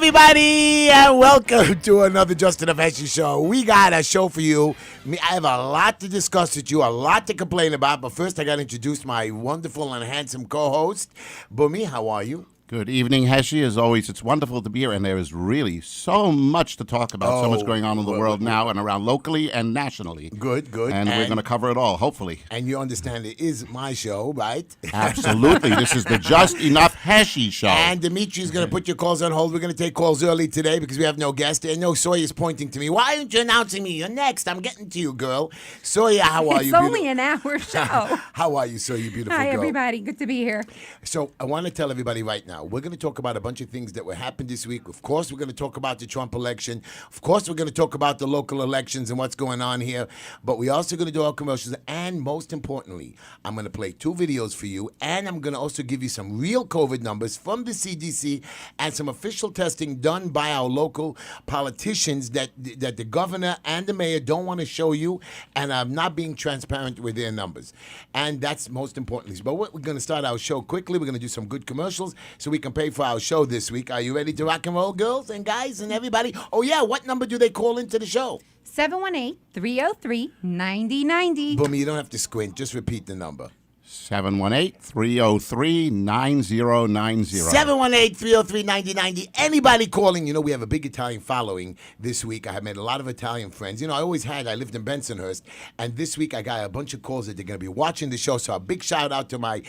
everybody, and welcome to another Justin of Heshy show. We got a show for you. I have a lot to discuss with you, a lot to complain about, but first I got to introduce my wonderful and handsome co-host. Bumi, how are you? Good evening, Heshy. As always, it's wonderful to be here, and there is really so much to talk about, so much going on in the world now and around locally and nationally. Good. And we're going to cover it all, hopefully. And you understand it is my show, right? Absolutely. This is the Just Enough Heshy show. And Dimitri's going to put your calls on hold. We're going to take calls early today because we have no guest. And no, Sawyer's pointing to me. Why aren't you announcing me? You're next. I'm getting to you, girl. Sawyer, how are you? It's only an hour show. How are you, Sawyer, you beautiful Hi, girl? everybody. Good to be here. So I want to tell everybody right now, we're going to talk about a bunch of things that will happen this week. Of course, we're going to talk about the Trump election. Of course, we're going to talk about the local elections and what's going on here. But we're also going to do our commercials. And most importantly, I'm going to play 2 videos for you. And I'm going to also give you some real COVID numbers from the CDC and some official testing done by our local politicians that the governor and the mayor don't want to show you and are not being transparent with their numbers. And that's most importantly. But we're going to start our show quickly. We're going to do some good commercials so we can pay for our show this week. Are you ready to rock and roll, girls and guys and everybody? Oh, yeah. What number do they call into the show? 718-303-9090. Boomy, you don't have to squint. Just repeat the number. 718-303-9090. 718-303-9090. Anybody calling, we have a big Italian following this week. I have made a lot of Italian friends. I always had. I lived in Bensonhurst. And this week I got a bunch of calls that they're going to be watching the show. So a big shout out to my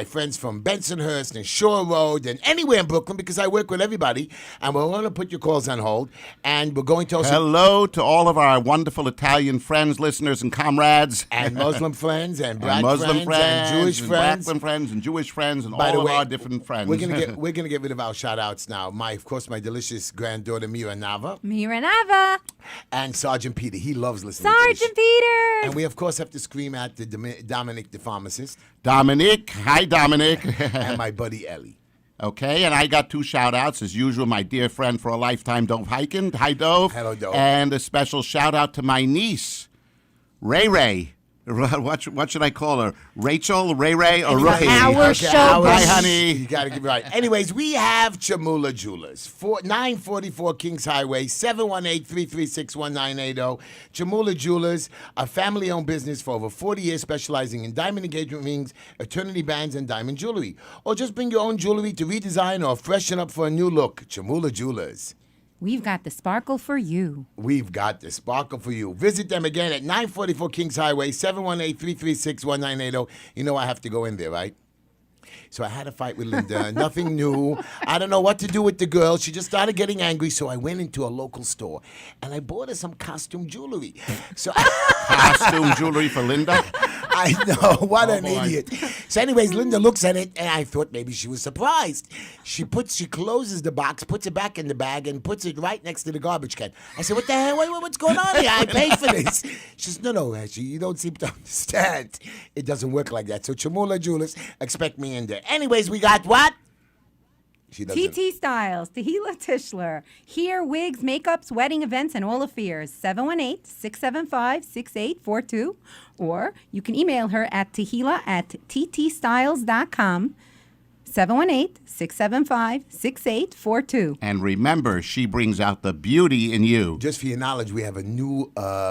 friends from Bensonhurst and Shore Road and anywhere in Brooklyn because I work with everybody. And we're going to put your calls on hold. And we're going to also... Hello to all of our wonderful Italian friends, listeners, and comrades. And Muslim friends and black Muslim friends. And Jewish friends, Black friends, and Jewish friends, and By all the of way, our different friends. We're gonna get rid of our shout outs now. Of course, my delicious granddaughter Mira Nava and Sergeant Peter. He loves listening. Sergeant Peter. And we of course have to scream at the Dominic the pharmacist. Dominic, hi Dominic, and my buddy Ellie. Okay, and I got 2 shout-outs, as usual, my dear friend for a lifetime, Dove Hyken. Hi, Dove. Hello, Dove. And a special shout-out to my niece, Ray Ray. What should I call her? Rachel, Ray Ray, or Rookie? Our show. Hi, honey. You got to get it right. Anyways, we have Chamula Jewelers, 944 Kings Highway, 718-336-1980. Chamula Jewelers, a family-owned business for over 40 years specializing in diamond engagement rings, eternity bands, and diamond jewelry. Or just bring your own jewelry to redesign or freshen up for a new look. Chamula Jewelers. We've got the sparkle for you. We've got the sparkle for you. Visit them again at 944 Kings Highway, 718-336-1980. You know I have to go in there, right? So I had a fight with Linda. Nothing new. I don't know what to do with the girl. She just started getting angry, so I went into a local store, and I bought her some costume jewelry. So Costume jewelry for Linda? I know. What an idiot. So anyways, Linda looks at it, and I thought maybe she was surprised. She closes the box, puts it back in the bag, and puts it right next to the garbage can. I said, what the hell? What's going on here? I paid for this. She says, no, Heshy, you don't seem to understand. It doesn't work like that. So Chamula Jewelers, expect me in there. Anyways, we got what? TT Styles, Tehila Tischler. Here, wigs, makeups, wedding events, and all affairs. 718-675-6842. Or you can email her at tehila@ttstyles.com. 718-675-6842. And remember, she brings out the beauty in you. Just for your knowledge, we have a new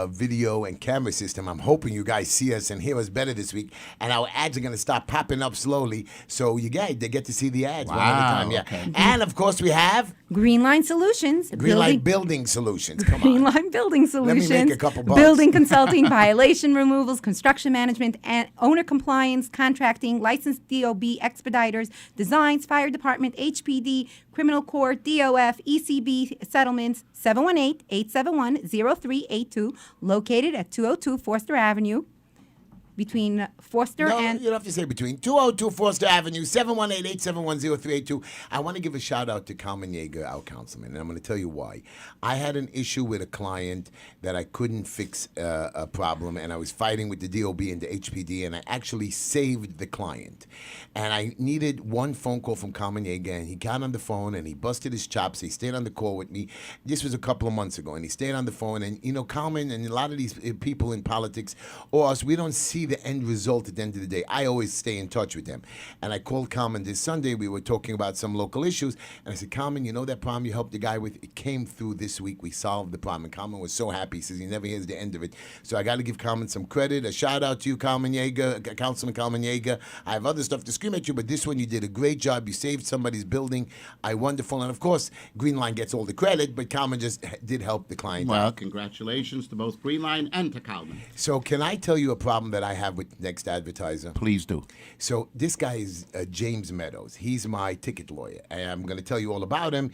video and camera system. I'm hoping you guys see us and hear us better this week. And our ads are going to start popping up slowly. So they get to see the ads one at a time. Yeah. Okay. And, of course, we have... Greenline Solutions. Greenline Building Solutions. Come on. Greenline Building Solutions. Let me make a couple bucks. Building consulting, violation removals, construction management, and owner compliance, contracting, licensed DOB expediters, designs, fire department, HPD, criminal court, DOF, ECB settlements, 718-871-0382, located at 202 Forster Avenue. Between Forster and... you don't have to say between. 202 Forster Avenue, 718-871-0382. I want to give a shout-out to Carmen Yeager, our councilman, and I'm going to tell you why. I had an issue with a client that I couldn't fix a problem, and I was fighting with the DOB and the HPD, and I actually saved the client. And I needed one phone call from Carmen Yeager, and he got on the phone, and he busted his chops. He stayed on the call with me. This was a couple of months ago, and he stayed on the phone. And, Carmen and a lot of these people in politics or us, we don't see see the end result at the end of the day. I always stay in touch with them. And I called Carmen this Sunday. We were talking about some local issues. And I said, Carmen, you know that problem you helped the guy with? It came through this week. We solved the problem. And Carmen was so happy. He says he never hears the end of it. So I got to give Carmen some credit. A shout out to you, Carmen Yeager, Councilman Carmen Yeager. I have other stuff to scream at you, but this one you did a great job. You saved somebody's building. Wonderful. And of course, Green Line gets all the credit, but Carmen just did help the client. Well, congratulations to both Green Line and to Calvin. So can I tell you a problem that I have with Next Advertiser? Please do. So this guy is James Meadows. He's my ticket lawyer. And I'm going to tell you all about him.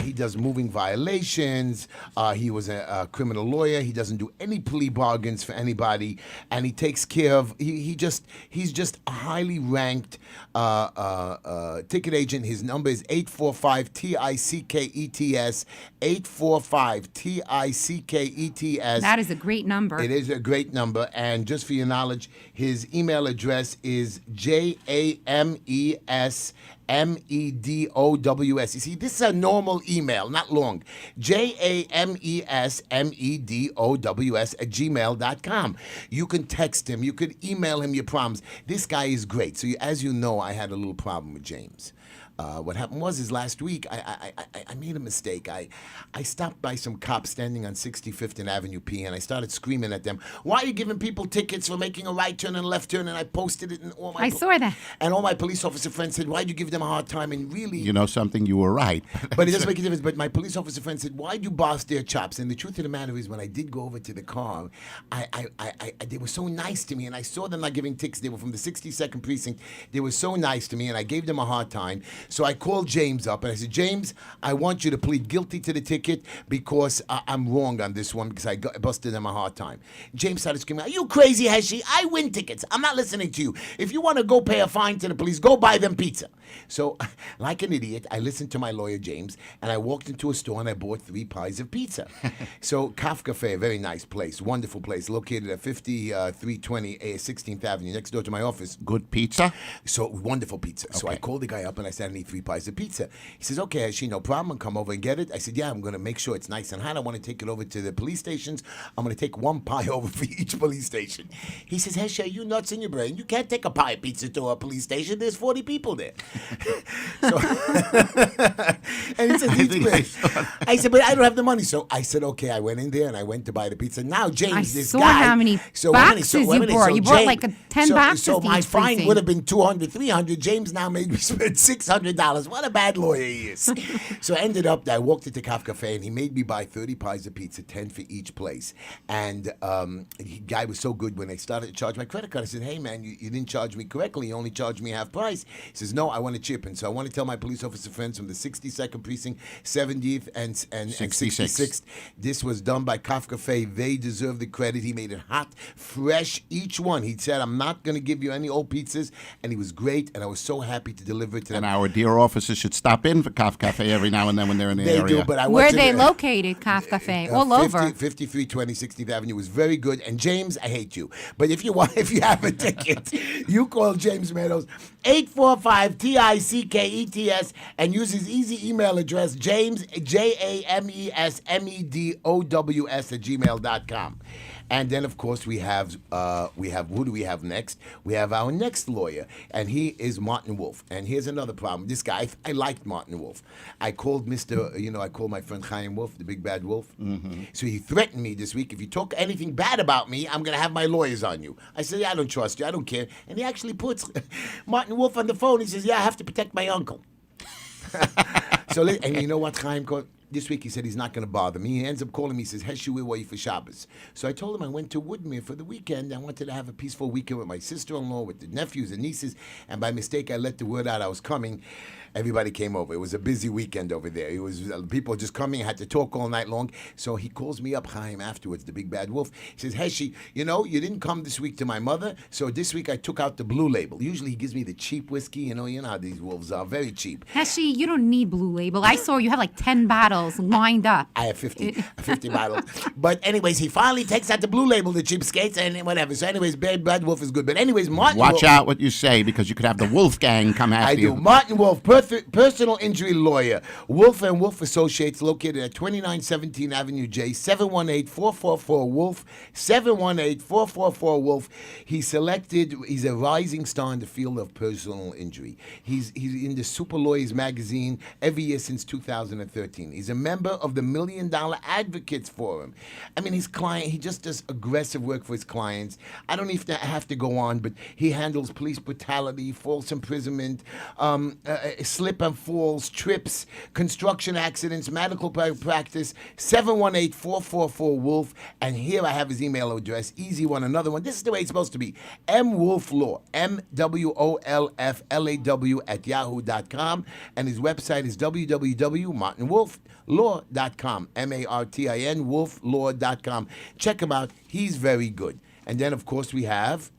He does moving violations. He was a criminal lawyer. He doesn't do any plea bargains for anybody, and he takes care of. He's just a highly ranked ticket agent. His number is 845-TICKETS. 845-TICKETS. That is a great number. It is a great number, and just for your knowledge, his email address is JAMESMEDOWS. You see, this is a normal email, not long. JAMESMEDOWS@gmail.com. You can text him. You could email him your problems. This guy is great. So, as you know, I had a little problem with James. What happened was last week I made a mistake. I stopped by some cops standing on 65th and Avenue P, and I started screaming at them, "Why are you giving people tickets for making a right turn and a left turn?" And I posted it in all my... I saw that. And all my police officer friends said, "Why'd you give them a hard time?" And really... You know something? You were right. But it doesn't make a difference. But my police officer friend said, "Why'd you bust their chops?" And the truth of the matter is, when I did go over to the car, they were so nice to me, and I saw them not giving tickets. They were from the 62nd Precinct. They were so nice to me, and I gave them a hard time. So I called James up, and I said, "James, I want you to plead guilty to the ticket because I'm wrong on this one because I busted them a hard time." James started screaming, "Are you crazy, Heshy? I win tickets. I'm not listening to you. If you want to go pay a fine to the police, go buy them pizza." So, like an idiot, I listened to my lawyer, James, and I walked into a store and I bought 3 pies of pizza. So, Kaf Cafe, a very nice place, wonderful place, located at 5320 16th Avenue, next door to my office. Good pizza? So, wonderful pizza. Okay. So, I called the guy up and I said, "I need 3 pies of pizza." He says, "Okay, Heshy, no problem. I'll come over and get it." I said, "Yeah, I'm going to make sure it's nice and hot. I want to take it over to the police stations. I'm going to take 1 pie over for each police station." He says, "Heshy, are you nuts in your brain? You can't take a pie of pizza to a police station. There's 40 people there." So, and he said, I said, "But I don't have the money." So I said, "Okay." I went in there and I went to buy the pizza. Now, James, this saw guy. how many boxes you brought. You brought like 10 boxes So to my each fine precinct. would have been $200, $300. James now made me spend $600. What a bad lawyer he is. So I ended up, I walked into Kaf Cafe and he made me buy 30 pies of pizza, 10 for each place. And the guy was so good when they started to charge my credit card. I said, "Hey, man, you didn't charge me correctly. You only charged me half price." He says, "No, I want a chip." And so I want to tell my police officer friends from the 62nd Precinct, 70th and 66th. This was done by Kaf Cafe. They deserve the credit. He made it hot, fresh, each one. He said, "I'm not going to give you any old pizzas." And he was great, and I was so happy to deliver it to them. And our dear officers should stop in for Kaf Cafe every now and then when they're in the area. They do, but I Where are went to they the- located, Kaf Cafe? All over. 5320 16th Avenue was very good. And James, I hate you. But if you have a ticket, you call James Meadows, 845-TICKETS, and use his easy email address, James, JAMESMEDOWS@gmail.com. And then, of course, we have who do we have next? We have our next lawyer, and he is Martin Wolf. And here's another problem. This guy, I liked Martin Wolf. I called I called my friend Chaim Wolf, the big bad wolf. Mm-hmm. So he threatened me this week, "If you talk anything bad about me, I'm going to have my lawyers on you." I said, "Yeah, I don't trust you. I don't care." And he actually puts Martin Wolf on the phone. He says, "Yeah, I have to protect my uncle." And you know what Chaim called? This week he said he's not going to bother me. He ends up calling me. He says, "Heshy, where were you for Shabbos?" So I told him I went to Woodmere for the weekend. I wanted to have a peaceful weekend with my sister-in-law, with the nephews and nieces. And by mistake, I let the word out I was coming. Everybody came over. It was a busy weekend over there. It was people just coming. I had to talk all night long. So he calls me up, Chaim, afterwards, the big bad wolf. He says, "Heshy, you didn't come this week to my mother. So this week I took out the Blue Label. Usually he gives me the cheap whiskey. You know how these wolves are, very cheap." Heshy, you don't need Blue Label. I saw you have like 10 bottles lined up. I have 50 bottles. But anyways, he finally takes out the Blue Label, the cheapskates, and whatever. So anyways, Bad Wolf is good. But anyways, Martin Watch Wolf, out what you say because you could have the Wolf Gang come after I you. do. Martin Wolf, perfect personal injury lawyer. Wolf and Wolf Associates, located at 2917 Avenue J, 718-444-WOLF, 718-444-WOLF. He's a rising star in the field of personal injury. He's in the Super Lawyers magazine every year since 2013. He's a member of the $1 Million Advocates Forum. I mean, he just does aggressive work for his clients. I don't even have to go on, but he handles police brutality, false imprisonment, slip and falls, trips, construction accidents, medical practice. 718-444-WOLF. And here I have his email address. Easy one, another one. This is the way it's supposed to be. MWolfLaw, MWOLFLAW @yahoo.com. And his website is www.martinwolflaw.com. MARTIN wolflaw.com. Check him out. He's very good. And then, of course, we have,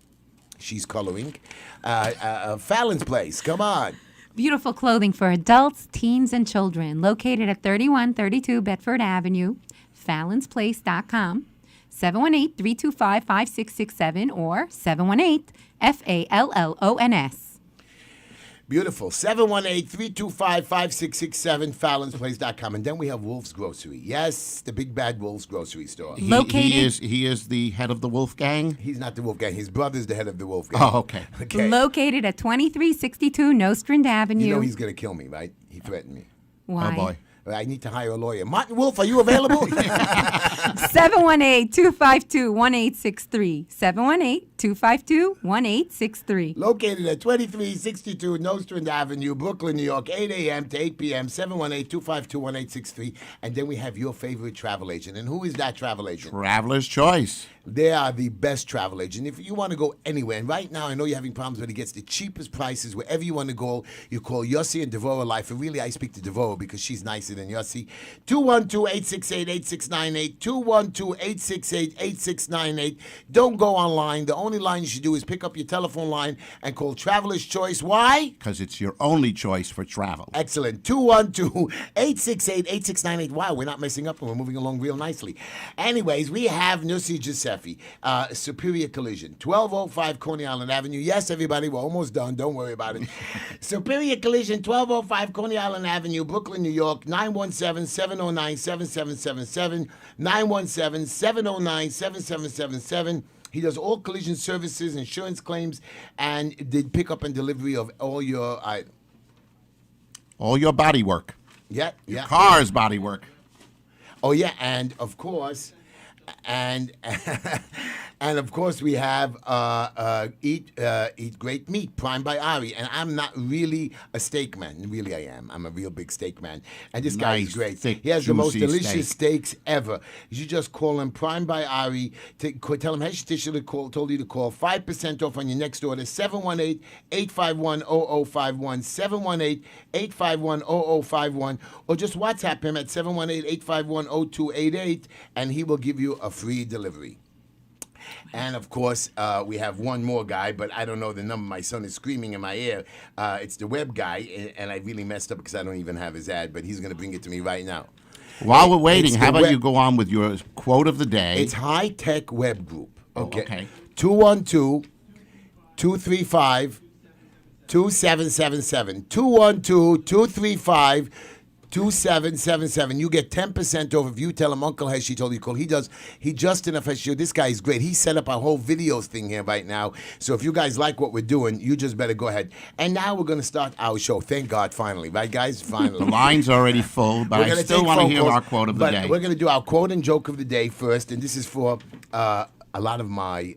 she's coloring, Fallon's Place. Come on. Beautiful clothing for adults, teens, and children. Located at 3132 Bedford Avenue, fallonsplace.com, 718-325-5667 or 718-FALLONS. Beautiful. 718-325-5667, fallonsplace.com. And then we have Wolf's Grocery. Yes, the big bad Wolf's Grocery store. He is the head of the Wolf Gang? He's not the Wolf Gang. His brother's the head of the Wolf Gang. Oh, okay. Located at 2362 Nostrand Avenue. You know he's going to kill me, right? He threatened me. Why? Oh, boy. I need to hire a lawyer. Martin Wolf, are you available? 718-252-1863. 718-252-1863. Located at 2362 Nostrand Avenue, Brooklyn, New York, 8 a.m. to 8 p.m., 718-252-1863. And then we have your favorite travel agent. And who is that travel agent? Traveler's Choice. They are the best travel agent. If you want to go anywhere, and right now I know you're having problems, but he gets the cheapest prices wherever you want to go. You call Yossi and Devorah Life. And really, I speak to Devorah because she's nicer than Yossi. 212-868-8698. 212-868-8698. Don't go online. The only line you should do is pick up your telephone line and call Traveler's Choice. Why? Because it's your only choice for travel. Excellent. 212-868-8698. Wow, we're not messing up and we're moving along real nicely. Anyways, we have Nussi Giuseppe, Superior Collision, 1205 Coney Island Avenue. Yes, everybody, we're almost done. Don't worry about it. Superior Collision, 1205 Coney Island Avenue, Brooklyn, New York, 917-709-7777, 917-709-7777. He does all collision services, insurance claims, and the pickup and delivery of all your All your body work. yeah. Car's body work. Oh yeah, and of course, and of course we have Eat Great Meat, Prime by Ari. And I'm not really a steak man. Really, I am. I'm a real big steak man. And this guy is great. Thick, he has the most juicy delicious steaks ever. You should just call him Prime by Ari. Tell him Heshy Tisha told you to call. 5% off on your next order. 718-851-0051. 718-851-0051. Or just WhatsApp him at 718-851-0288, and he will give you a free delivery. And, of course, we have one more guy, but I don't know the number. My son is screaming in my ear. It's the web guy, and I really messed up because I don't even have his ad, but he's going to bring it to me right now. While we're waiting, how about you go on with your quote of the day? It's High Tech Web Group. Okay. Okay. 212-235-2777. 212-235-2777. You get 10% off if you tell him Uncle Heshy told you to call. He just enough Heshy. This guy is great. He set up our whole videos thing here right now. So if you guys like what we're doing, you just better go ahead. And now we're going to start our show. Thank God, finally. Right, guys? Finally. The line's already full, but I still want to hear our quote of the day. We're going to do our quote and joke of the day first. And this is for a lot of my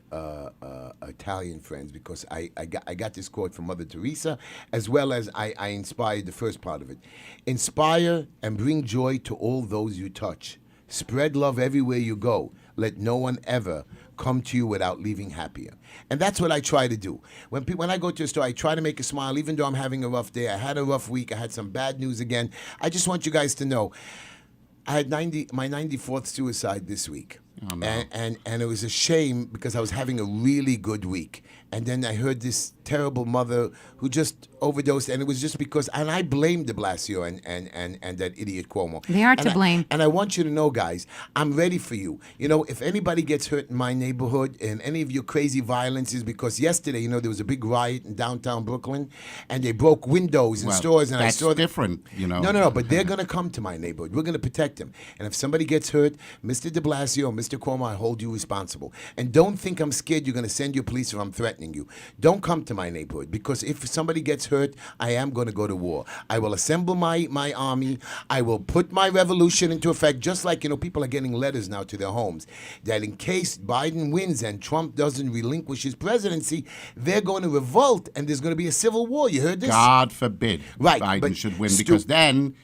Italian friends, because I got this quote from Mother Teresa, as well as I inspired the first part of it. Inspire and bring joy to all those you touch. Spread love everywhere you go. Let no one ever come to you without leaving happier. And that's what I try to do. When I go to a store, I try to make a smile, even though I'm having a rough day. I had a rough week. I had some bad news again. I just want you guys to know, I had my 94th suicide this week. Oh, no. And it was a shame because I was having a really good week. And then I heard this terrible mother who just overdosed, and it was just because, and I blamed de Blasio and that idiot Cuomo. They are And to blame. And I want you to know, guys, I'm ready for you. You know, if anybody gets hurt in my neighborhood and any of your crazy violences, because yesterday, there was a big riot in downtown Brooklyn, and they broke windows in Well, stores, and I that's saw different, No, but they're going to come to my neighborhood. We're going to protect them. And if somebody gets hurt, Mr. de Blasio, Mr. Cuomo, I hold you responsible. And don't think I'm scared you're going to send your police or I'm threatening you. Don't come to my neighborhood, because if somebody gets hurt, I am going to go to war. I will assemble my army. I will put my revolution into effect, just like, people are getting letters now to their homes that in case Biden wins and Trump doesn't relinquish his presidency, they're going to revolt and there's going to be a civil war. You heard this? God forbid Right, Biden but should win, because then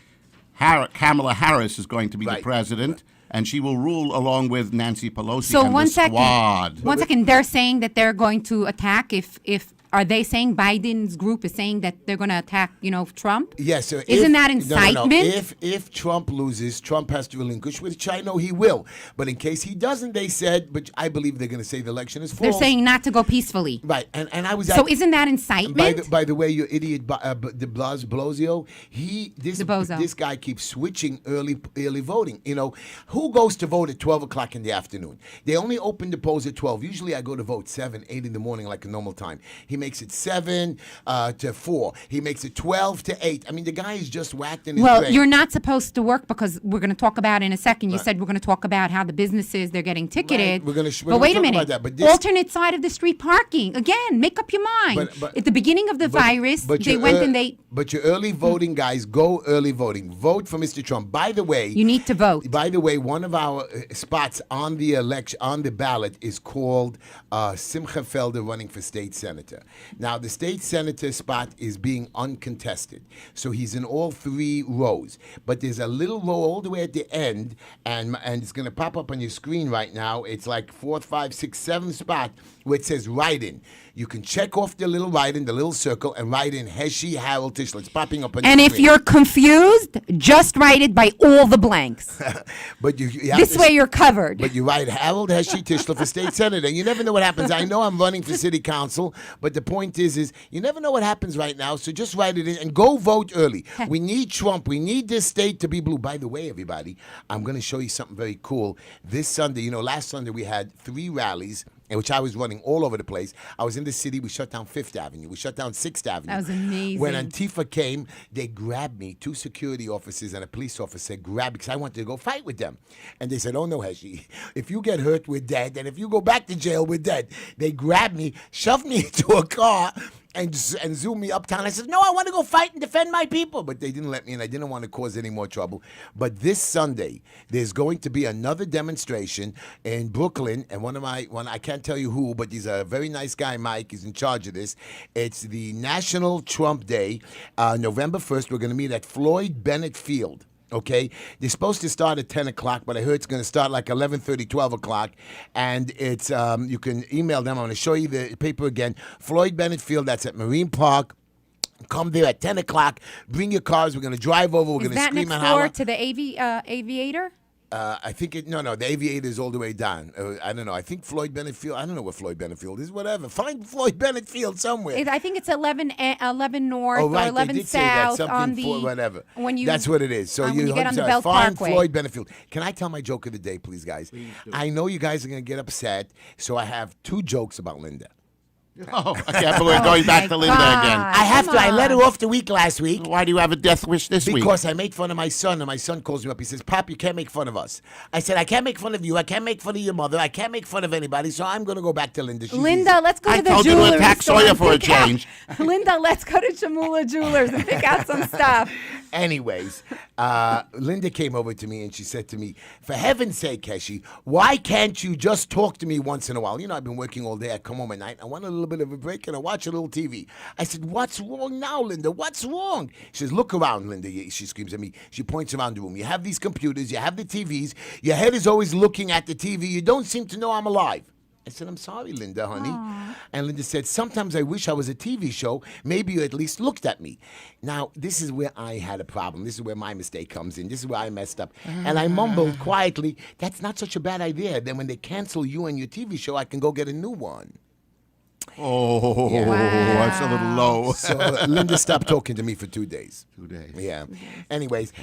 Kamala Harris is going to be the Right. president, and she will rule along with Nancy Pelosi So and one the second. squad. One second. They're saying that they're going to attack. If are they saying Biden's group is saying that they're going to attack? Trump. Yes. So Isn't that No. incitement? If Trump loses, Trump has to relinquish, which I know he will. But in case he doesn't, they said, but I believe they're going to say the election is false. They're saying not to go peacefully. Right. And I was So isn't that incitement? By the way, you idiot, de Blasio, DeBozo. this guy keeps switching early voting. Who goes to vote at 12 o'clock in the afternoon? They only open the polls at 12. Usually I go to vote 7, 8 in the morning like a normal time. He makes it 7 to 4. He makes it 12 to 8. I mean, the guy is just whacked in his Well, brain. you're not supposed to work because we're going to talk about in a second. You said we're going to talk about how the businesses they're getting ticketed. We're gonna but wait a talk minute. about that, but this- Alternate side of the street parking. Again, make up your mind. But- At the beginning of the virus, they your went and they. But your early voting guys, go early voting. Vote for Mr. Trump. By the way, You need to vote. By the way, one of our spots on the election on the ballot is called Simcha Felder running for state senator. Now, the state senator spot is being uncontested, so he's in all 3 rows. But there's a little row all the way at the end, and it's going to pop up on your screen right now. It's like 4th, 5th, 6th, 7th spot where it says write-in. You can check off the little write-in, the little circle, and write in Heshy Harold Tischler. It's popping up on And your if screen. you're confused, just write it by all the blanks. But you have This to- way you're covered. But you write Harold Heshy Tischler for state senator. You never know what happens. I know I'm running for city council, but the point is you never know what happens right now. So just write it in and go vote early. We need Trump. We need this state to be blue. By the way, everybody, I'm going to show you something very cool. This Sunday, last Sunday we had 3 rallies, in which I was running all over the place. I was in the city. We shut down 5th Avenue. We shut down 6th Avenue. That was amazing. When Antifa came, they grabbed me. 2 security officers and a police officer grabbed me because I wanted to go fight with them. And they said, oh, no, Heshy, if you get hurt, we're dead. And if you go back to jail, we're dead. They grabbed me, shoved me into a car, and zoomed me uptown. I said, no, I want to go fight and defend my people. But they didn't let me, and I didn't want to cause any more trouble. But this Sunday, there's going to be another demonstration in Brooklyn, and I can't tell you who, but he's a very nice guy, Mike. He's in charge of this. It's the National Trump Day, November 1st. We're going to meet at Floyd Bennett Field. Okay, they're supposed to start at 10 o'clock, but I heard it's going to start like 11:30, 12 o'clock. And it's you can email them. I'm going to show you the paper again. Floyd Bennett Field, that's at Marine Park. Come there at 10 o'clock. Bring your cars. We're going to drive over. We're Is going to that scream next and door holler. to the Aviator? I think no, the Aviator is all the way down. I don't know. I think Floyd Bennett Field. I don't know what Floyd Bennett Field is. Whatever. Find Floyd Bennett Field somewhere. I think it's 11 North Oh, right. or 11 they did say that. South Something on the for whatever. when you That's what it is. So when you get on the Belt find Parkway. Floyd Bennett Field. Can I tell my joke of the day, please, guys? I know you guys are going to get upset, so I have 2 jokes about Linda. Oh, okay, but we're going back to Linda again. I have come to. I let her on. off the week last week. Why do you have a death wish this week? Because I make fun of my son, and my son calls me up. He says, Pop, you can't make fun of us. I said, I can't make fun of you. I can't make fun of your mother. I can't make fun of anybody, so I'm going to go back to Linda. She's Linda, easy. let's go I to the told you to jewelry attack store Sawyer and for a pick out- change. Linda, let's go to Chamula Jewelers and pick out some stuff. Anyways, Linda came over to me and she said to me, for heaven's sake, Heshy, why can't you just talk to me once in a while? I've been working all day. I come home at night. I want a little bit of a break and I watch a little TV. I said, what's wrong now, Linda? What's wrong? She says, look around, Linda. She screams at me. She points around the room. You have these computers. You have the TVs. Your head is always looking at the TV. You don't seem to know I'm alive. I said, I'm sorry, Linda, honey. And Linda said, sometimes I wish I was a TV show. Maybe you at least looked at me. Now, this is where I had a problem. This is where my mistake comes in. This is where I messed up. And I mumbled quietly, that's not such a bad idea. Then when they cancel you and your TV show, I can go get a new one. Oh, that's a little low. So Linda stopped talking to me for 2 days. 2 days. Yeah. Anyways,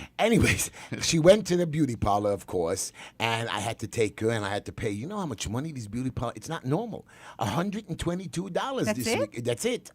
she went to the beauty parlor, of course, and I had to take her and I had to pay. You know how much money these beauty parlors? It's not normal. $122 That's this it? week. That's it.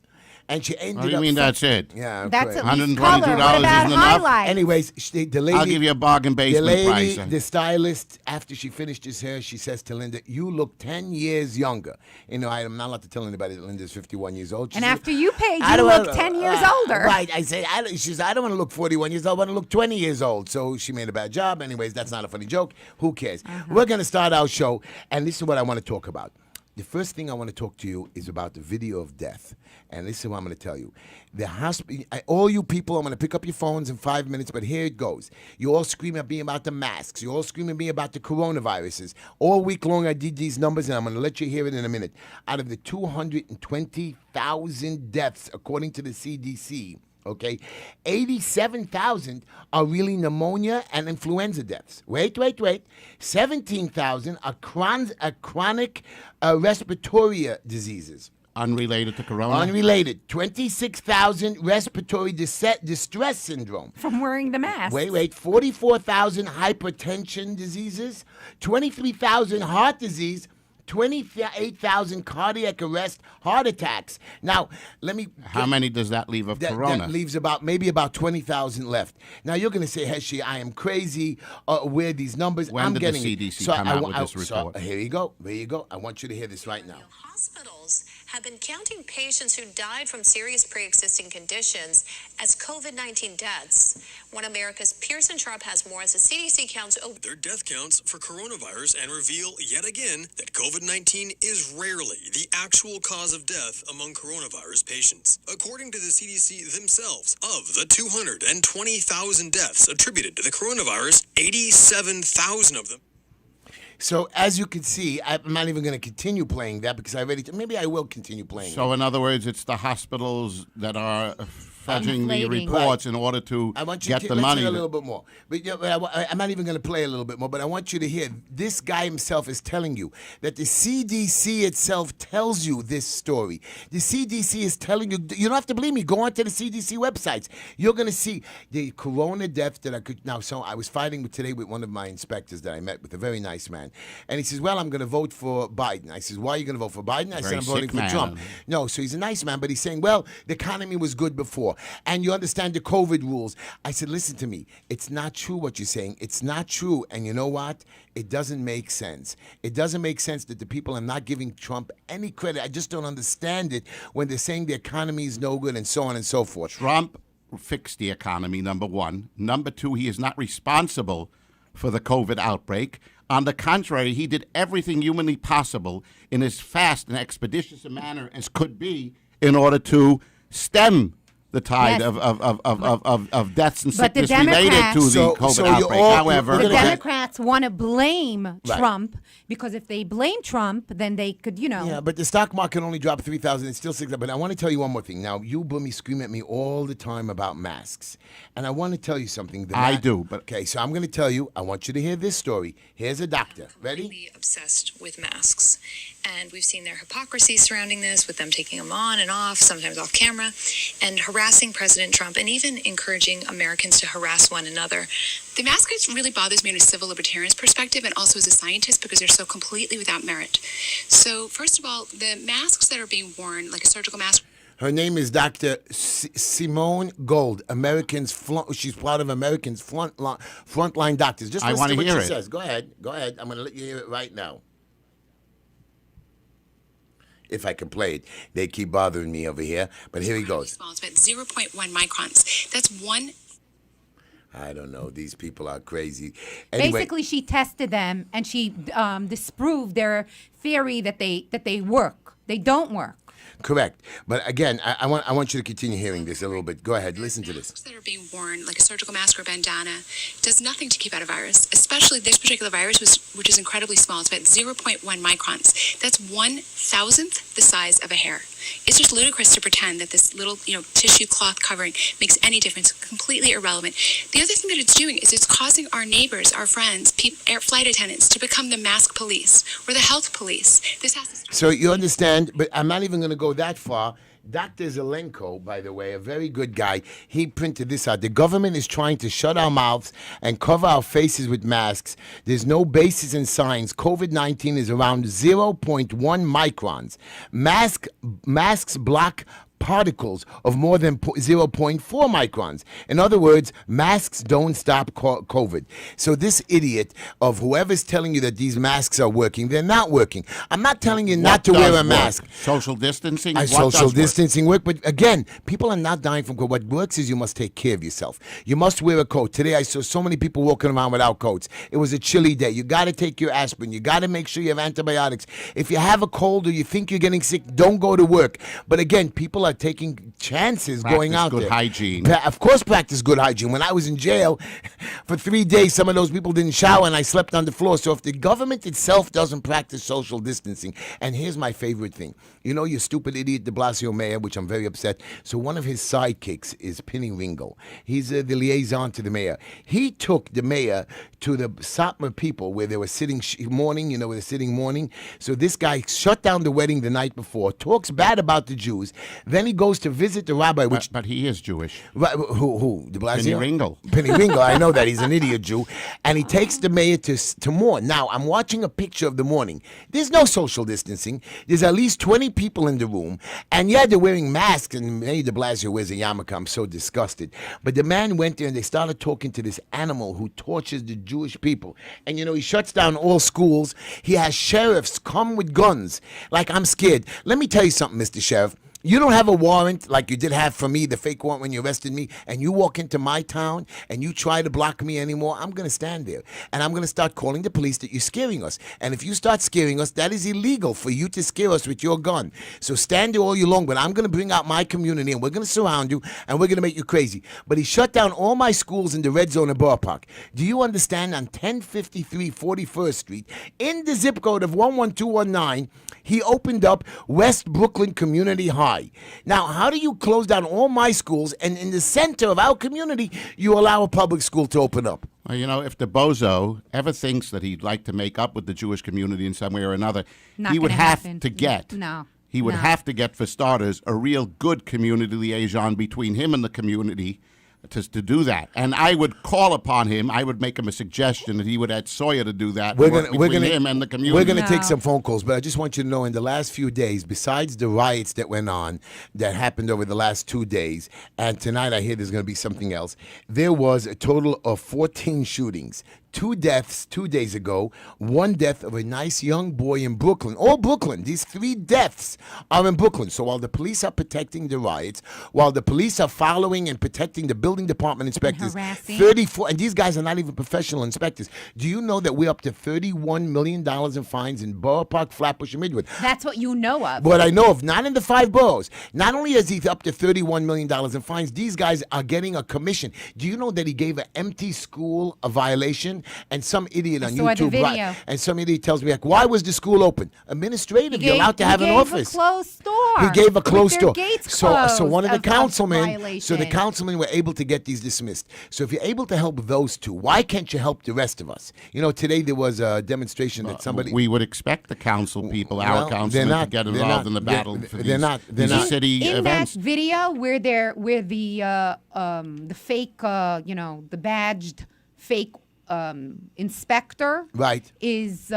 And she ended up. What do you mean that's it? Yeah. That's correct. at least $122 color. What about isn't enough? highlights? Anyways, the lady. I'll give you a bargain The basement lady, price. the stylist, after she finished his hair, she says to Linda, you look 10 years younger. You know, I'm not allowed to tell anybody that Linda's 51 years old. She And said, after you paid, I you don't look wanna- 10 years older. Right. I said, she says, I don't want to look 41 years old. I want to look 20 years old. So she made a bad job. Anyways, that's not a funny joke. Who cares? We're going to start our show, and this is what I want to talk about. The first thing I want to talk to you is about the video of death. And this is what I'm going to tell you. All you people, I'm going to pick up your phones in 5 minutes, but here it goes. You all scream at me about the masks. You all scream at me about the coronaviruses. All week long I did these numbers, and I'm going to let you hear it in a minute. Out of the 220,000 deaths, according to the CDC, okay, 87,000 are really pneumonia and influenza deaths. Wait. 17,000 are chronic respiratory diseases. Unrelated to corona? Unrelated. 26,000 respiratory distress syndrome. From wearing the mask. Wait. 44,000 hypertension diseases. 23,000 heart disease. 28,000 cardiac arrest, heart attacks. Now, let me. How many does that leave of corona? That leaves maybe about 20,000 left. Now, you're going to say, Heshy, I am crazy. Where are these numbers? When I'm did getting the it. CDC come out with this report? So, here you go. There you go. I want you to hear this right now. Hospitals have been counting patients who died from serious pre-existing conditions as COVID-19 deaths. One America's Pearson Sharp has more as the CDC counts over their death counts for coronavirus and reveal yet again that COVID-19 is rarely the actual cause of death among coronavirus patients. According to the CDC themselves, of the 220,000 deaths attributed to the coronavirus, 87,000 of them. So, as you can see, I'm not even going to continue playing that because maybe I will continue playing it. So, in other words, it's the hospitals that are fudging the Inflating. reports in order to I want you get to the let's money. hear a little bit more. But I'm not even going to play a little bit more, but I want you to hear this guy himself is telling you that the CDC itself tells you this story. The CDC is telling you, you don't have to believe me, go onto the CDC websites. You're going to see the corona death that I could. Now, so I was fighting today with one of my inspectors that I met with, a very nice man. And he says, well, I'm going to vote for Biden. I says, why are you going to vote for Biden? I said, I'm voting for Trump. No, so he's a nice man, but he's saying, well, the economy was good before. And you understand the COVID rules. I said, listen to me. It's not true what you're saying. It's not true. And you know what? It doesn't make sense. It doesn't make sense that the people are not giving Trump any credit. I just don't understand it when they're saying the economy is no good and so on and so forth. Trump fixed the economy, number one. Number two, he is not responsible for the COVID outbreak. On the contrary, he did everything humanly possible in as fast and expeditious a manner as could be in order to stem the tide Yes. of deaths and But the sickness related to the So- COVID so you outbreak. all- However, The We're gonna- Democrats want to blame Right. Trump because if they blame Trump, then they could, Yeah, but the stock market only dropped 3,000. It's still 6,000. But I want to tell you one more thing. Now, you Boomy scream at me all the time about masks. And I want to tell you something. I do, but- Okay, so I'm going to tell you. I want you to hear this story. Here's a doctor. Ready? really obsessed with masks. And we've seen their hypocrisy surrounding this, with them taking them on and off, sometimes off camera, and harassing President Trump, and even encouraging Americans to harass one another. The mask really bothers me in a civil libertarian's perspective and also as a scientist because they're so completely without merit. So, first of all, the masks that are being worn, like a surgical mask. Her name is Dr. Simone Gold. She's part of Americans frontline doctors. Just I listen wanna to what hear she it. says. Go ahead. I'm going to let you hear it right now. If I can play it. They keep bothering me over here. But here he goes. Small, it's about 0.1 microns. That's one. I don't know. These people are crazy. Anyway, basically she tested them and she disproved their theory that they work. They don't work. Correct. But again, I want you to continue hearing this a little bit. Go ahead. Listen to this. Masks that are being worn, like a surgical mask or bandana, does nothing to keep out a virus. Especially this particular virus, which is incredibly small. It's about 0.1 microns. That's 1,000th the size of a hair. It's just ludicrous to pretend that this little, tissue cloth covering makes any difference. Completely irrelevant. The other thing that it's doing is it's causing our neighbors, our friends, air flight attendants to become the mask police or the health police. This has to stop. So you understand, but I'm not even going to go that far. Dr. Zelenko, by the way, a very good guy, he printed this out. The government is trying to shut our mouths and cover our faces with masks. There's no basis in science. COVID-19 is around 0.1 microns. Masks block particles of more than 0.4 microns. In other words, masks don't stop COVID. So this idiot of whoever's telling you that these masks are working, they're not working. I'm not telling you not to wear a mask. Social distancing? Social distancing work. But again, people are not dying from COVID. What works is you must take care of yourself. You must wear a coat. Today I saw so many people walking around without coats. It was a chilly day. You got to take your aspirin. You got to make sure you have antibiotics. If you have a cold or you think you're getting sick, don't go to work. But again, people are taking chances going out good there. Hygiene. Of course, practice good hygiene. When I was in jail for 3 days, some of those people didn't shower and I slept on the floor. So if the government itself doesn't practice social distancing, and here's my favorite thing. You know, you stupid idiot de Blasio mayor, which I'm very upset. So one of his sidekicks is Penny Ringo. He's the liaison to the mayor. He took the mayor to the Satmar people where they were sitting mourning, where they're sitting mourning. So this guy shut down the wedding the night before, talks bad about the Jews. Then he goes to visit the rabbi, which... But he is Jewish. Right, who? De Blasio? Penny Ringo. Penny Ringo, I know that. He's an idiot Jew. And he takes the mayor to mourn. Now, I'm watching a picture of the mourning. There's no social distancing. There's at least 20 people in the room. And yeah, they're wearing masks. And Mayor de Blasio wears a yarmulke. I'm so disgusted. But the man went there and they started talking to this animal who tortures the Jewish people. And, he shuts down all schools. He has sheriffs come with guns. Like, I'm scared. Let me tell you something, Mr. Sheriff. You don't have a warrant like you did have for me, the fake warrant when you arrested me, and you walk into my town and you try to block me anymore, I'm going to stand there. And I'm going to start calling the police that you're scaring us. And if you start scaring us, that is illegal for you to scare us with your gun. So stand there all you long, but I'm going to bring out my community and we're going to surround you and we're going to make you crazy. But he shut down all my schools in the red zone of Borough Park. Do you understand? On 1053 41st Street, in the zip code of 11219, he opened up West Brooklyn Community High. Now, how do you close down all my schools and in the center of our community, you allow a public school to open up? Well, if the bozo ever thinks that he'd like to make up with the Jewish community in some way or another, Not he would gonna have happen. to get. No. He would No. have to get, for starters, a real good community liaison between him and the community to do that. And I would call upon him. I would make him a suggestion that he would add Sawyer to do that. Between him and the community. We're going to No. take some phone calls, but I just want you to know in the last few days, besides the riots that went on, that happened over the last 2 days, and tonight I hear there's going to be something else, there was a total of 14 shootings. 2 deaths 2 days ago, 1 death of a nice young boy in Brooklyn. All Brooklyn. These 3 deaths are in Brooklyn. So while the police are protecting the riots, while the police are following and protecting the building department inspectors, harassing. 34, and these guys are not even professional inspectors. Do you know that we're up to $31 million in fines in Borough Park, Flatbush, and Midwood? That's what you know of. What I know of, not in the 5 boroughs. Not only is he up to $31 million in fines, these guys are getting a commission. Do you know that he gave an empty school a violation? And some idiot on saw the YouTube, video. and some idiot tells me, like, why was the school open? Administrative, you're allowed to have an office. He gave a closed store. He gave a closed with store. their gates So closed one of the councilmen, violation. were able to get these dismissed. So if you're able to help those two, why can't you help the rest of us? Today there was a demonstration that somebody. We would expect the council people, Well, our they're councilmen, not- to get they're involved not- in the they're- battle for they're not- they're these not. city In events. that video where the fake, the badged fake inspector Right. is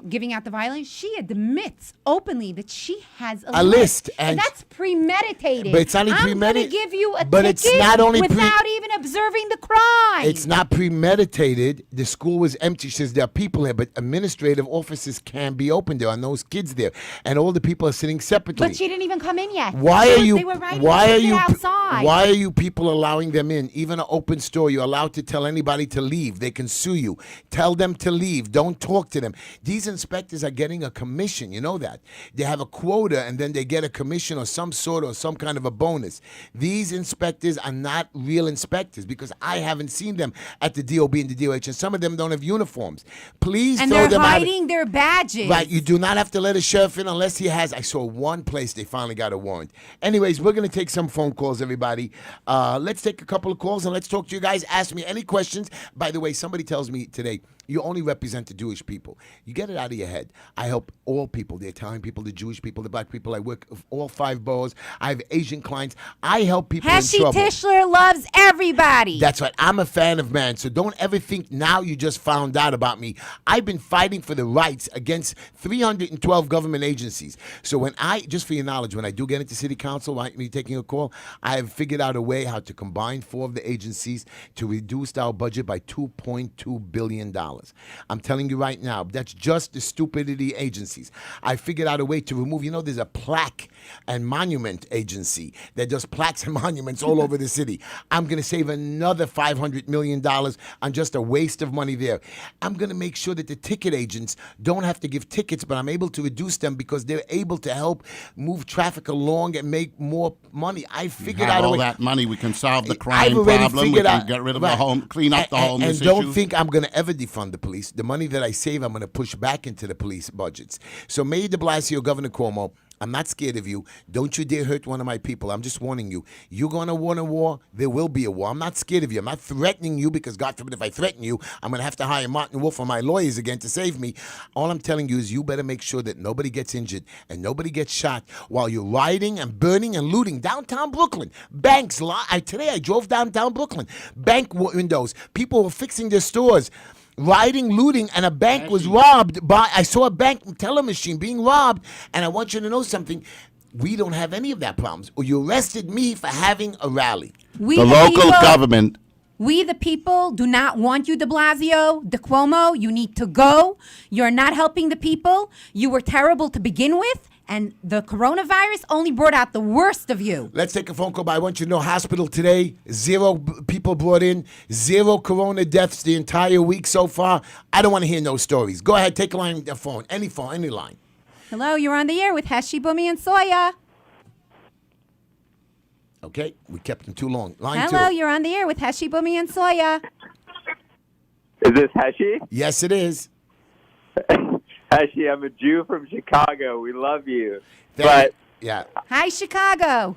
giving out the violence, she admits openly that she has A list, and and- that's premeditated. But it's not only I'm going to premeditated- give you a but ticket it's not only without even observing the crime. It's not premeditated. The school was empty. She says there are people here, but administrative offices can be open. There are no kids there, and all the people are sitting separately. But she didn't even come in yet. Why They are were- you? They were writing Why a are ticket you? outside. Why are you people allowing them in? Even an open store, you're allowed to tell anybody to leave. They can sue you. Tell them to leave. Don't talk to them. These inspectors are getting a commission. You know that. They have a quota, and then they get a commission or some kind of a bonus. These inspectors are not real inspectors because I haven't seen them at the DOB and the DOH, and some of them don't have uniforms. Please And throw they're them out. hiding their badges. Right, you do not have to let a sheriff in unless he has. I saw one place they finally got a warrant. Anyways, we're going to take some phone calls, everybody. Let's take a couple of calls and let's talk to you guys. Ask me any questions. By the way, somebody tells me today, you only represent the Jewish people. You get it out of your head. I help all people, the Italian people, the Jewish people, the black people. I work with all 5 boroughs. I have Asian clients. I help people in Heshy trouble. Tischler loves everybody. That's right. I'm a fan of man. So don't ever think now you just found out about me. I've been fighting for the rights against 312 government agencies. So when just for your knowledge, when I do get into city council, me taking a call, I have figured out a way how to combine 4 of the agencies to reduce our budget by $2.2 billion. I'm telling you right now, that's just the stupidity agencies. I figured out a way to remove, there's a plaque and monument agency that does plaques and monuments all over the city. I'm going to save another $500 million on just a waste of money there. I'm going to make sure that the ticket agents don't have to give tickets, but I'm able to reduce them because they're able to help move traffic along and make more money. I figured out a all way. that money, we can solve the I've crime already problem. We figured can out- get rid of right. the home, clean up the homeless And don't issue. think I'm going to ever defund the police. The money that I save, I'm going to push back into the police budgets. So Mayor de Blasio, Governor Cuomo, I'm not scared of you. Don't you dare hurt one of my people. I'm just warning you. You're going to want a war. There will be a war. I'm not scared of you. I'm not threatening you because, God forbid, if I threaten you, I'm going to have to hire Martin Wolf or my lawyers again to save me. All I'm telling you is you better make sure that nobody gets injured and nobody gets shot while you're rioting and burning and looting downtown Brooklyn. Banks. Today I drove downtown Brooklyn. Bank windows. People were fixing their stores. Rioting, looting, and a bank was robbed. I saw a bank teller machine being robbed, and I want you to know something. We don't have any of that problems. Or you arrested me for having a rally. We The local people- government. We, the people, do not want you, de Blasio, de Cuomo. You need to go. You're not helping the people. You were terrible to begin with, and the coronavirus only brought out the worst of you. Let's take a phone call. But I want you to know, hospital today, 0 people brought in, 0 corona deaths the entire week so far. I don't want to hear no stories. Go ahead, take a line, phone, any line. Hello, you're on the air with Heshy, Bumi, and Soya. Okay, we kept them too long. Line Hello, 2. you're on the air with Heshy, Bumi, and Soya. Is this Heshy? Yes, it is. Heshy, I'm a Jew from Chicago. We love you. Yeah. Hi, Chicago.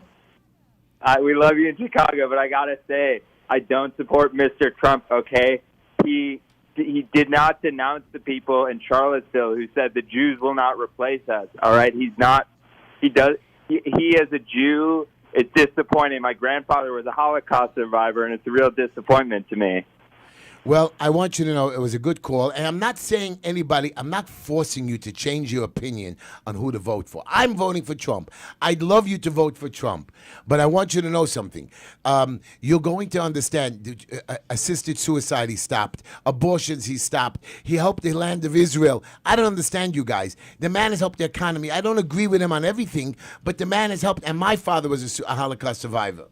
We love you in Chicago, but I got to say, I don't support Mr. Trump, okay? He did not denounce the people in Charlottesville who said the Jews will not replace us, all right? He as a Jew, it's disappointing. My grandfather was a Holocaust survivor, and it's a real disappointment to me. Well, I want you to know it was a good call, and I'm not saying I'm not forcing you to change your opinion on who to vote for. I'm voting for Trump. I'd love you to vote for Trump, but I want you to know something. You're going to understand assisted suicide he stopped, abortions he stopped. He helped the land of Israel. I don't understand you guys. The man has helped the economy. I don't agree with him on everything, but the man has helped, and my father was a Holocaust survivor.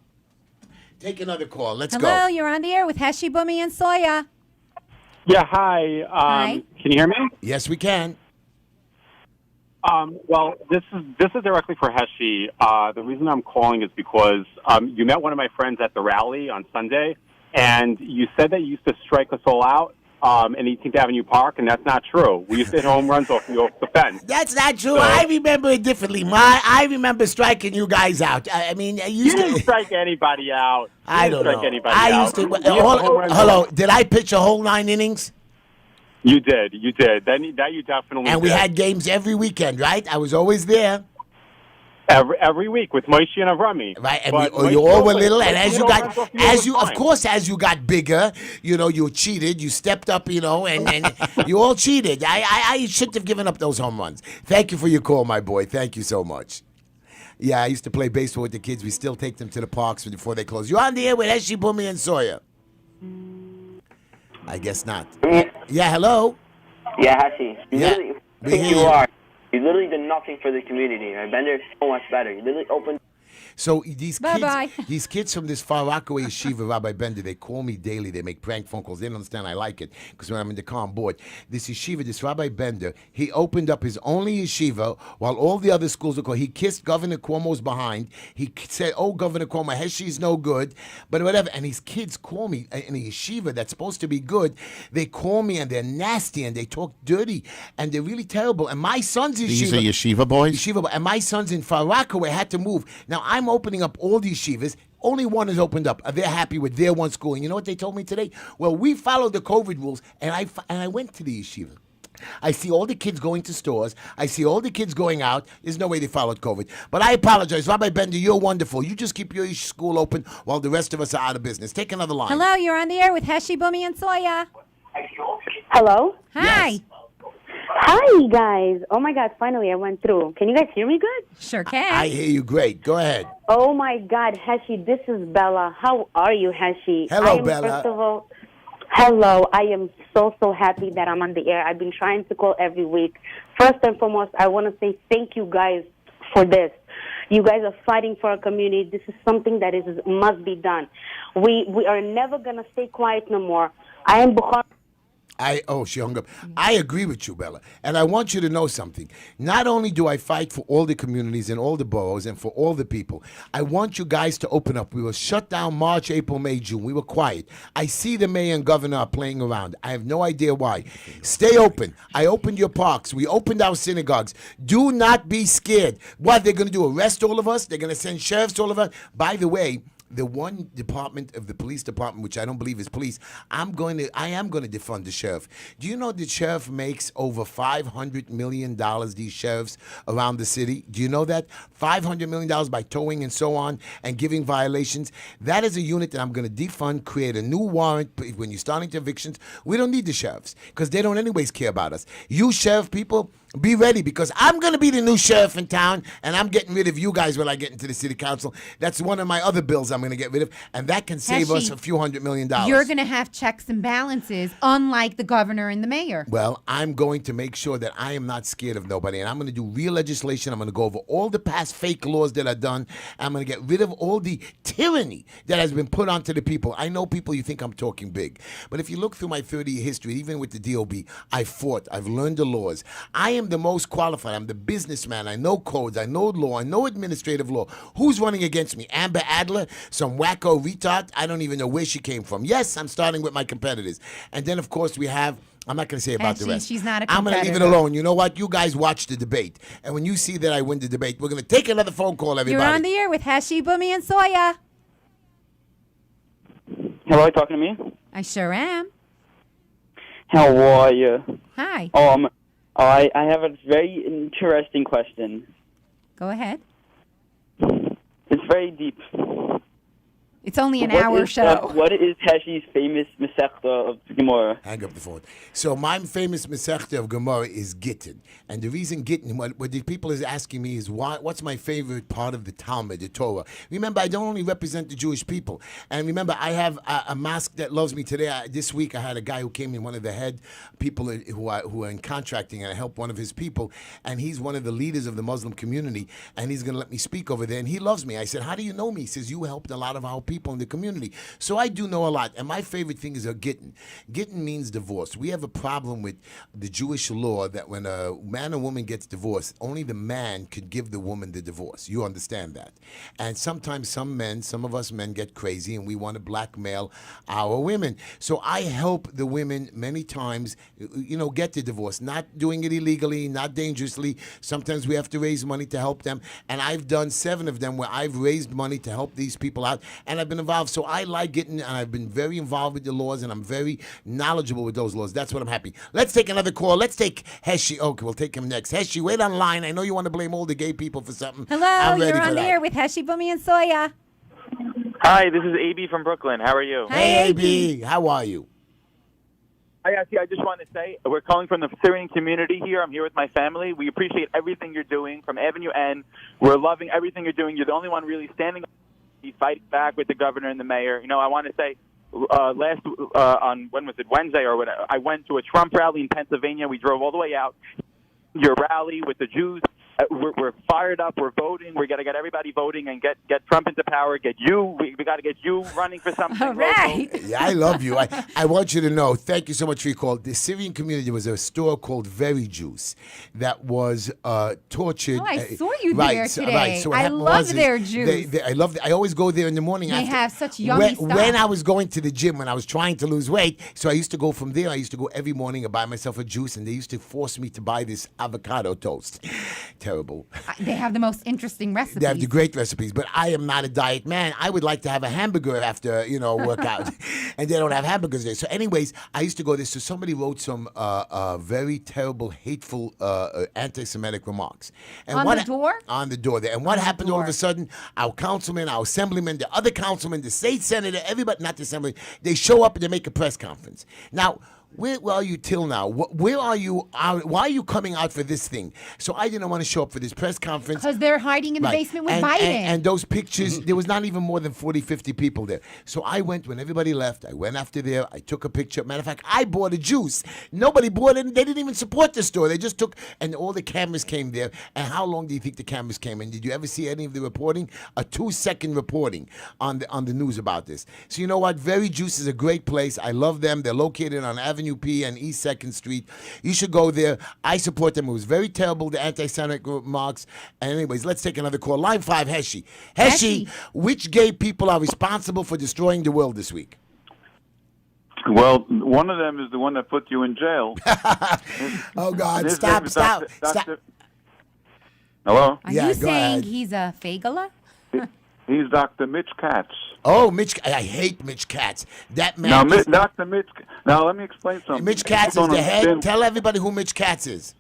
Take another call. Let's go. Hello, you're on the air with Heshy, Bumi, and Soya. Yeah, hi. Hi. Can you hear me? Yes, we can. Well, this is directly for Heshy. The reason I'm calling is because you met one of my friends at the rally on Sunday, and you said that you used to strike us all out in 18th Avenue Park, and that's not true. We used to hit home runs off the fence. That's not true. I remember it differently. I remember striking you guys out. I mean, I You used didn't to. strike anybody out. I don't know. Anybody I out. used to. You hit home runs Hello. off- Did I pitch a whole 9 innings? You did. That you definitely And we did. had games every weekend, right? I was always there, Every week with Moshe and Avrami. right? And But you all were Moshe- little, and Moshe as you home got, runs off the field was of fine. course, as you got bigger, you cheated. You stepped up, and you all cheated. I shouldn't have given up those home runs. Thank you for your call, my boy. Thank you so much. Yeah, I used to play baseball with the kids. We still take them to the parks before they close. You're on the air with Heshy, Bumi, and Sawyer. I guess not. Yeah, hello. Yeah, Heshy. You Yeah, literally, we hear you you. are. You literally did nothing for the community. I've been there so much better. You literally opened. So these Bye-bye. kids, these kids from this Far Rockaway yeshiva, Rabbi Bender, they call me daily. They make prank phone calls. They don't understand I like it because when I'm in the car on board, this yeshiva, this Rabbi Bender, he opened up his only yeshiva while all the other schools were closed. He kissed Governor Cuomo's behind. He said, "Oh, Governor Cuomo, Heshy's no good," but whatever. And these kids call me in a yeshiva that's supposed to be good. They call me and they're nasty and they talk dirty and they're really terrible. And my son's yeshiva. These are yeshiva boys? Yeshiva, and my son's in Far Rockaway had to move. Now I'm opening up all the yeshivas. Only one is opened up. They're happy with their one school. And you know what they told me today? Well, we followed the COVID rules, and I went to the yeshiva. I see all the kids going to stores. I see all the kids going out. There's no way they followed COVID. But I apologize. Rabbi Bender, you're wonderful. You just keep your school open while the rest of us are out of business. Take another line. Hello, you're on the air with Heshy, Bumi, and Soya. Hello? Hi. Yes. Hi, guys. Oh, my God. Finally, I went through. Can you guys hear me good? Sure can. I hear you great. Go ahead. Oh, my God. Heshy, this is Bella. How are you, Heshy? Hello, Bella. First of all, hello. I am so happy that I'm on the air. I've been trying to call every week. First and foremost, I want to say thank you guys for this. You guys are fighting for our community. This is something that must be done. We are never going to stay quiet no more. I am Bukhari. She hung up. I agree with you, Bella. And I want you to know something. Not only do I fight for all the communities and all the boroughs and for all the people, I want you guys to open up. We were shut down March, April, May, June. We were quiet. I see the mayor and governor are playing around. I have no idea why. Stay open. I opened your parks. We opened our synagogues. Do not be scared. What, they're going to do, arrest all of us? They're going to send sheriffs to all of us? By the way, the one department of the police department, which I don't believe is police, I am going to defund the sheriff. Do you know the sheriff makes over $500 million, these sheriffs around the city? Do you know that? $500 million by towing and so on and giving violations. That is a unit that I'm going to defund, create a new warrant. When you're starting to evictions, we don't need the sheriffs because they don't anyways care about us. You sheriff people, be ready because I'm going to be the new sheriff in town and I'm getting rid of you guys when I get into the city council. That's one of my other bills I'm going to get rid of, and that can save us a few $100 million. You're going to have checks and balances, unlike the governor and the mayor. Well, I'm going to make sure that I am not scared of nobody, and I'm going to do real legislation. I'm going to go over all the past fake laws that are done. I'm going to get rid of all the tyranny that has been put onto the people. I know people, you think I'm talking big, but if you look through my 30-year history, even with the DOB, I fought. I've learned the laws. I am the most qualified. I'm the businessman. I know codes. I know law. I know administrative law. Who's running against me? Amber Adler? Some wacko retard? I don't even know where she came from. Yes, I'm starting with my competitors. And then, of course, we have, I'm not going to say about the rest. She's not a I'm going to leave it competitor. alone. You know what? You guys watch the debate. And when you see that I win the debate, we're going to take another phone call, everybody. You're on the air with Heshy, Bumi, and Soya. Hello, you talking to me? I sure am. How are you? Hi. I have a very interesting question. Go ahead. It's very deep. It's only an hour show. What is Heshy's famous Masechta of Gemara? Hang up the phone. So my famous Masechta of Gemara is Gittin. And the reason Gittin, what the people is asking me is what's my favorite part of the Talmud, the Torah. Remember, I don't only represent the Jewish people. And remember, I have a mosque that loves me today. This week, I had a guy who came in, one of the head people who are in contracting, and I helped one of his people. And he's one of the leaders of the Muslim community. And he's going to let me speak over there. And he loves me. I said, how do you know me? He says, you helped a lot of our people in the community. So I do know a lot. And my favorite thing is a Gittin. Gittin means divorce. We have a problem with the Jewish law that when a man or woman gets divorced, only the man could give the woman the divorce. You understand that. And sometimes some of us men get crazy and we want to blackmail our women. So I help the women many times, get the divorce. Not doing it illegally, not dangerously. Sometimes we have to raise money to help them. And I've done 7 of them where I've raised money to help these people out. And I've been involved. So I like Gittin, and I've been very involved with the laws, and I'm very knowledgeable with those laws. That's what I'm happy. Let's take another call. Let's take Heshy. Okay, we'll take him next. Heshy, wait on line. I know you want to blame all the gay people for something. Hello, I'm ready you're for on the that. air with Heshy, Bumi, and Soya. Hi, this is AB from Brooklyn. How are you? Hey, AB. How are you? Hi, I just want to say we're calling from the Syrian community here. I'm here with my family. We appreciate everything you're doing from Avenue N. We're loving everything you're doing. You're the only one really standing up, fighting back with the governor and the mayor. I want to say on, when was it, Wednesday or whatever, I went to a Trump rally in Pennsylvania. We drove all the way out, your rally with the Jews, we're fired up. We're voting. We got to get everybody voting and get Trump into power. Get you. We got to get you running for something. All right. Yeah, I love you. I want you to know, thank you so much for your call. The Syrian community was a store called Very Juice that was tortured. Oh, I saw you right, there so, today. Right, so what I happened love was their is juice. I love. I always go there in the morning. They after, have such yummy stuff. When I was going to the gym, when I was trying to lose weight, so I used to go from there. I used to go every morning and buy myself a juice, and they used to force me to buy this avocado toast. Terrible. They have the most interesting recipes. They have the great recipes, but I am not a diet man. I would like to have a hamburger after, workout, and they don't have hamburgers there. So anyways, I used to go there. So somebody wrote some very terrible, hateful, anti-Semitic remarks. And On the door? On the door there. And what happened all of a sudden? Our councilman, our assemblyman, the other councilman, the state senator, everybody, not the assembly, they show up and they make a press conference. Now, where are you till now? Where are you? Why are you coming out for this thing? So I didn't want to show up for this press conference. Because they're hiding in the basement with Biden. And those pictures, there was not even more than 40, 50 people there. So I went, when everybody left, I went after there, I took a picture. Matter of fact, I bought a juice. Nobody bought it. They didn't even support the store. They just took, and all the cameras came there. And how long do you think the cameras came in? Did you ever see any of the reporting? A 2-second reporting on the news about this. So you know what? Very Juice is a great place. I love them. They're located on Avenue P and East 2nd Street. You should go there. I support them. It was very terrible, the anti-Semitic remarks. And anyways, let's take another call. Line 5, Heshy. Heshy, which gay people are responsible for destroying the world this week? Well, one of them is the one that put you in jail. Oh, God. His Stop. name is Dr. Hello? Are Yeah, you go saying ahead. he's a fagala? He's Dr. Mitch Katz. Oh, I hate Mitch Katz. That man. Now, Dr. Mitch. Now, let me explain something. Mitch Katz People is don't the head. understand- Tell everybody who Mitch Katz is.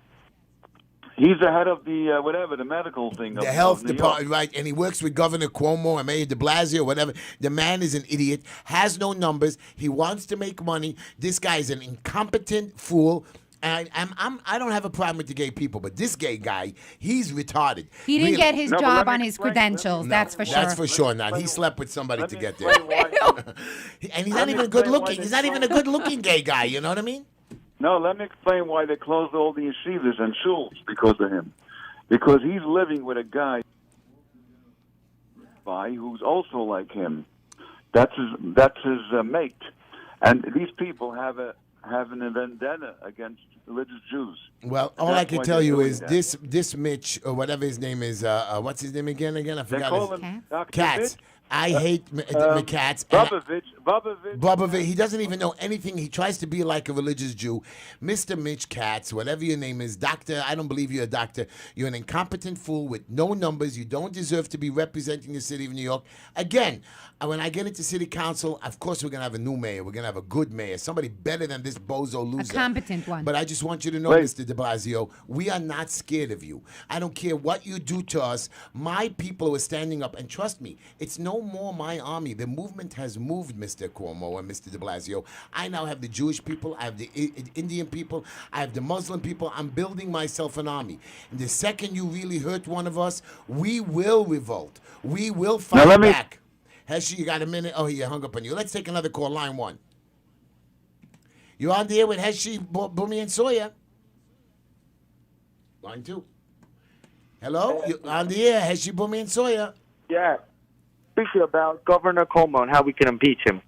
He's the head of the the medical thing. The health department, right? And he works with Governor Cuomo and Mayor de Blasio, whatever. The man is an idiot, has no numbers. He wants to make money. This guy is an incompetent fool. And I don't have a problem with the gay people, but this gay guy, he's retarded. He didn't Really. get his No, but job let me on his explain- credentials, that's for sure. That's for sure not. He slept with somebody Let to me get there. explain why- And he's Let not me even explain good why looking. they He's not even a good looking gay guy, you know what I mean? No, let me explain why they closed all the yeshivas and shuls because of him. Because he's living with a guy who's also like him. That's his mate. And these people have a vendetta against religious Jews. Well, all That's I can why tell they're you doing is that. this Mitch, or whatever his name is, what's his name again? I They forgot call his him Dr. Katz. Mitch, I hate Katz. Bubovich. Bubovich, he doesn't even know anything. He tries to be like a religious Jew. Mr. Mitch Katz, whatever your name is, doctor, I don't believe you're a doctor. You're an incompetent fool with no numbers. You don't deserve to be representing the city of New York. Again, when I get into city council, of course we're going to have a new mayor. We're going to have a good mayor, somebody better than this bozo loser. A competent one. But I just want you to know, Wait. Mr. de Blasio, we are not scared of you. I don't care what you do to us. My people are standing up. And trust me, it's no more my army. The movement has moved, Mr. Cuomo and Mr. de Blasio. I now have the Jewish people. I have the Indian people. I have the Muslim people. I'm building myself an army. And the second you really hurt one of us, we will revolt. We will fight back. Heshy, you got a minute? Oh, he hung up on you. Let's take another call. Line 1. You're on the air with Heshy, Boomy, and Sawyer. Line 2. Hello? You're on the air, Heshy, Boomy, and Sawyer. Yeah. Speaking about Governor Cuomo and how we can impeach him.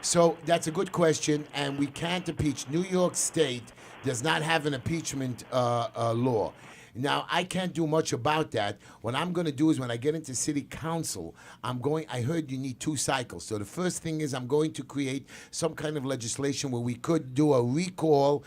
So that's a good question, and we can't impeach. New York State does not have an impeachment law. Now, I can't do much about that. What I'm going to do is when I get into city council, I heard you need 2 cycles. So the first thing is I'm going to create some kind of legislation where we could do a recall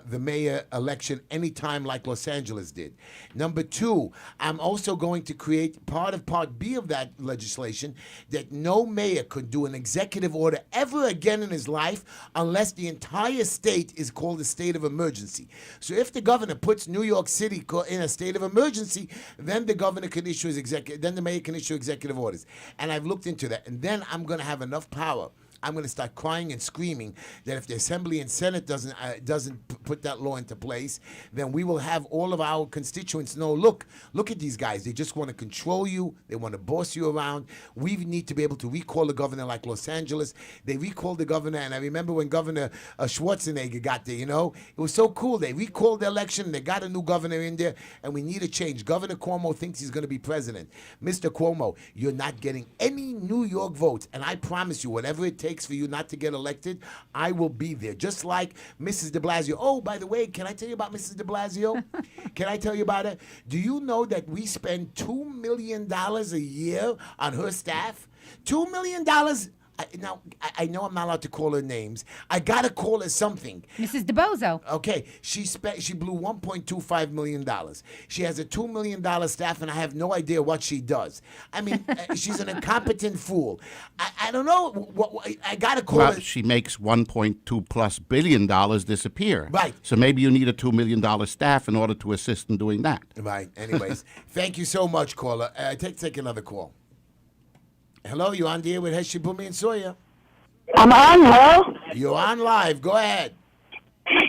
the mayor election anytime like Los Angeles did. Number 2, I'm also going to create Part B of that legislation that no mayor could do an executive order ever again in his life unless the entire state is called a state of emergency. So if the governor puts New York City in a state of emergency, then the governor can issue then the mayor can issue executive orders. And I've looked into that. And then I'm going to have enough power. I'm going to start crying and screaming that if the Assembly and Senate doesn't put that law into place, then we will have all of our constituents know, look at these guys. They just want to control you. They want to boss you around. We need to be able to recall the governor like Los Angeles. They recalled the governor, and I remember when Governor Schwarzenegger got there, it was so cool. They recalled the election. They got a new governor in there, and we need a change. Governor Cuomo thinks he's going to be president. Mr. Cuomo, you're not getting any New York votes, and I promise you, whatever it takes for you not to get elected, I will be there. Just like Mrs. de Blasio. Oh, by the way, can I tell you about Mrs. de Blasio? Can I tell you about it? Do you know that we spend $2 million a year on her staff? $2 million. Now, I know I'm not allowed to call her names. I got to call her something. Mrs. DeBozo. Okay, she blew $1.25 million. She has a $2 million staff, and I have no idea what she does. I mean, she's an incompetent fool. I don't know. I got to call her. She makes $1.2+ billion disappear. Right. So maybe you need a $2 million staff in order to assist in doing that. Right. Anyways, thank you so much, caller. Take another call. Hello, you on the air with Heshy, Bumi, and Sawyer? I'm on, hello? You're on live. Go ahead.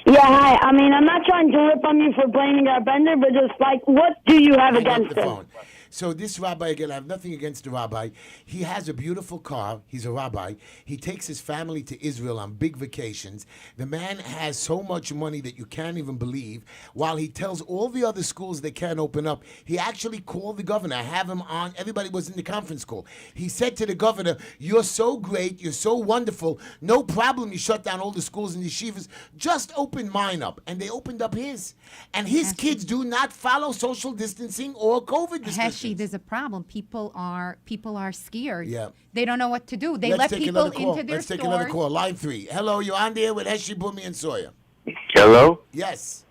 Yeah, hi. I mean, I'm not trying to rip on you for blaming our bender, but just what do you have against the him? phone. So this rabbi, again, I have nothing against the rabbi. He has a beautiful car. He's a rabbi. He takes his family to Israel on big vacations. The man has so much money that you can't even believe. While he tells all the other schools they can't open up, he actually called the governor. I have him on. Everybody was in the conference call. He said to the governor, you're so great. You're so wonderful. No problem you shut down all the schools and yeshivas. Just open mine up. And they opened up his. And his kids do not follow social distancing or COVID distancing. There's a problem. People are scared. Yeah. They don't know what to do. They Let's let take people another call. into their Let's stores. take another call. Line 3. Hello, you're on there with Heshy, Bumi, and Sawyer. Hello? Yes.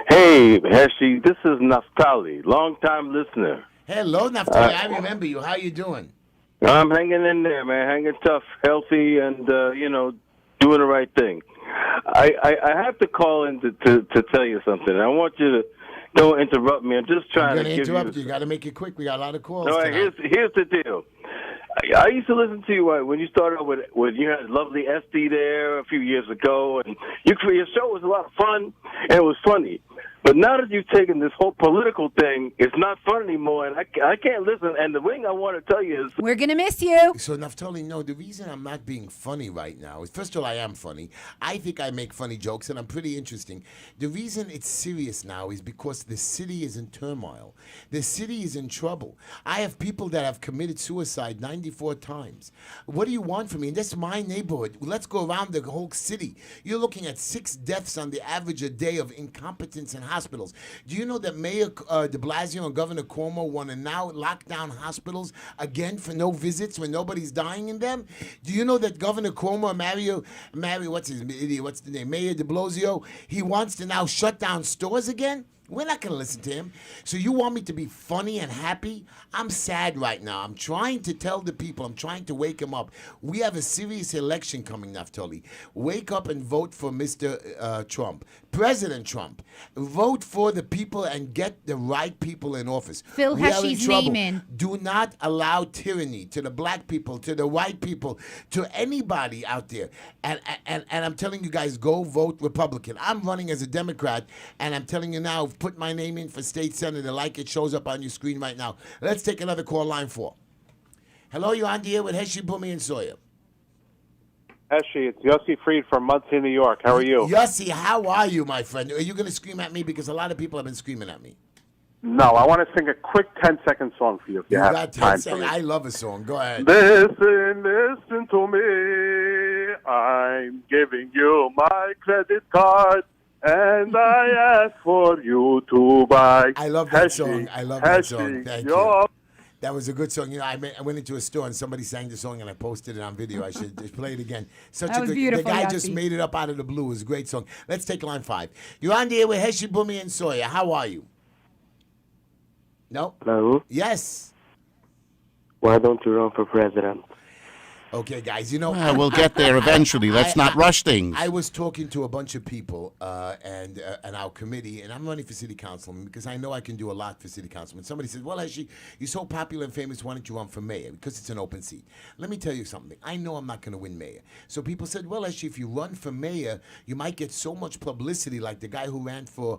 Hey, Heshy, this is Naftali, long-time listener. Hello, Naftali. I remember you. How you doing? I'm hanging in there, man. Hanging tough, healthy, and, doing the right thing. I have to call in to tell you something. I want you to don't interrupt me. I'm just trying to give you... I'm going to interrupt you. You got to make it quick. We got a lot of calls All right, here's the deal. I used to listen to you when you started with you had lovely Esty there a few years ago, and your show was a lot of fun, and it was funny. But now that you've taken this whole political thing, it's not fun anymore, and I can't listen. And the thing I want to tell you is... We're going to miss you. So, Naftali, no, the reason I'm not being funny right now is, first of all, I am funny. I think I make funny jokes, and I'm pretty interesting. The reason it's serious now is because the city is in turmoil. The city is in trouble. I have people that have committed suicide 94 times. What do you want from me? And that's my neighborhood. Let's go around the whole city. You're looking at 6 deaths on the average a day of incompetence in hospitals. Do you know that Mayor de Blasio and Governor Cuomo want to now lock down hospitals again for no visits when nobody's dying in them? Do you know that Governor Cuomo, Mayor de Blasio, he wants to now shut down stores again? We're not going to listen to him. So you want me to be funny and happy? I'm sad right now. I'm trying to tell the people. I'm trying to wake them up. We have a serious election coming, Naftali. Wake up and vote for Mr. Trump. President Trump. Vote for the people and get the right people in office. Phil We are in Heshy's trouble. name in. Do not allow tyranny to the black people, to the white people, to anybody out there. And I'm telling you guys, go vote Republican. I'm running as a Democrat, and I'm telling you now, put my name in for state senator like it shows up on your screen right now. Let's take another call, line 4. Hello, you're on the air with Heshy, Bumi, and Sawyer. Heshy, it's Yossi Fried from Muncie, New York. How are you? Yossi, how are you, my friend? Are you going to scream at me? Because a lot of people have been screaming at me. No, I want to sing a quick 10-second song for you if you have got 10 time for seconds. me. I love a song. Go ahead. Listen to me. I'm giving you my credit card, and I ask for you to buy. I love that Heshy, song. I love that song. Heshy, Thank yo. you. That was a good song. You know, I went into a store and somebody sang the song and I posted it on video. I should just play it again. That was beautiful, The guy Yossi. just made it up out of the blue. It was a great song. Let's take line 5. You're on the air with Heshy, Bumi, and Sawyer. How are you? No? Hello? Yes. Why don't you run for president? Okay, guys, you know... Well, we'll get there eventually. Let's not rush things. I was talking to a bunch of people, and and our committee, and I'm running for city councilman because I know I can do a lot for city councilman. Somebody says, well, Heshy, you're so popular and famous, why don't you run for mayor? Because it's an open seat. Let me tell you something. I know I'm not going to win mayor. So people said, well, Heshy, if you run for mayor, you might get so much publicity, like the guy who ran for,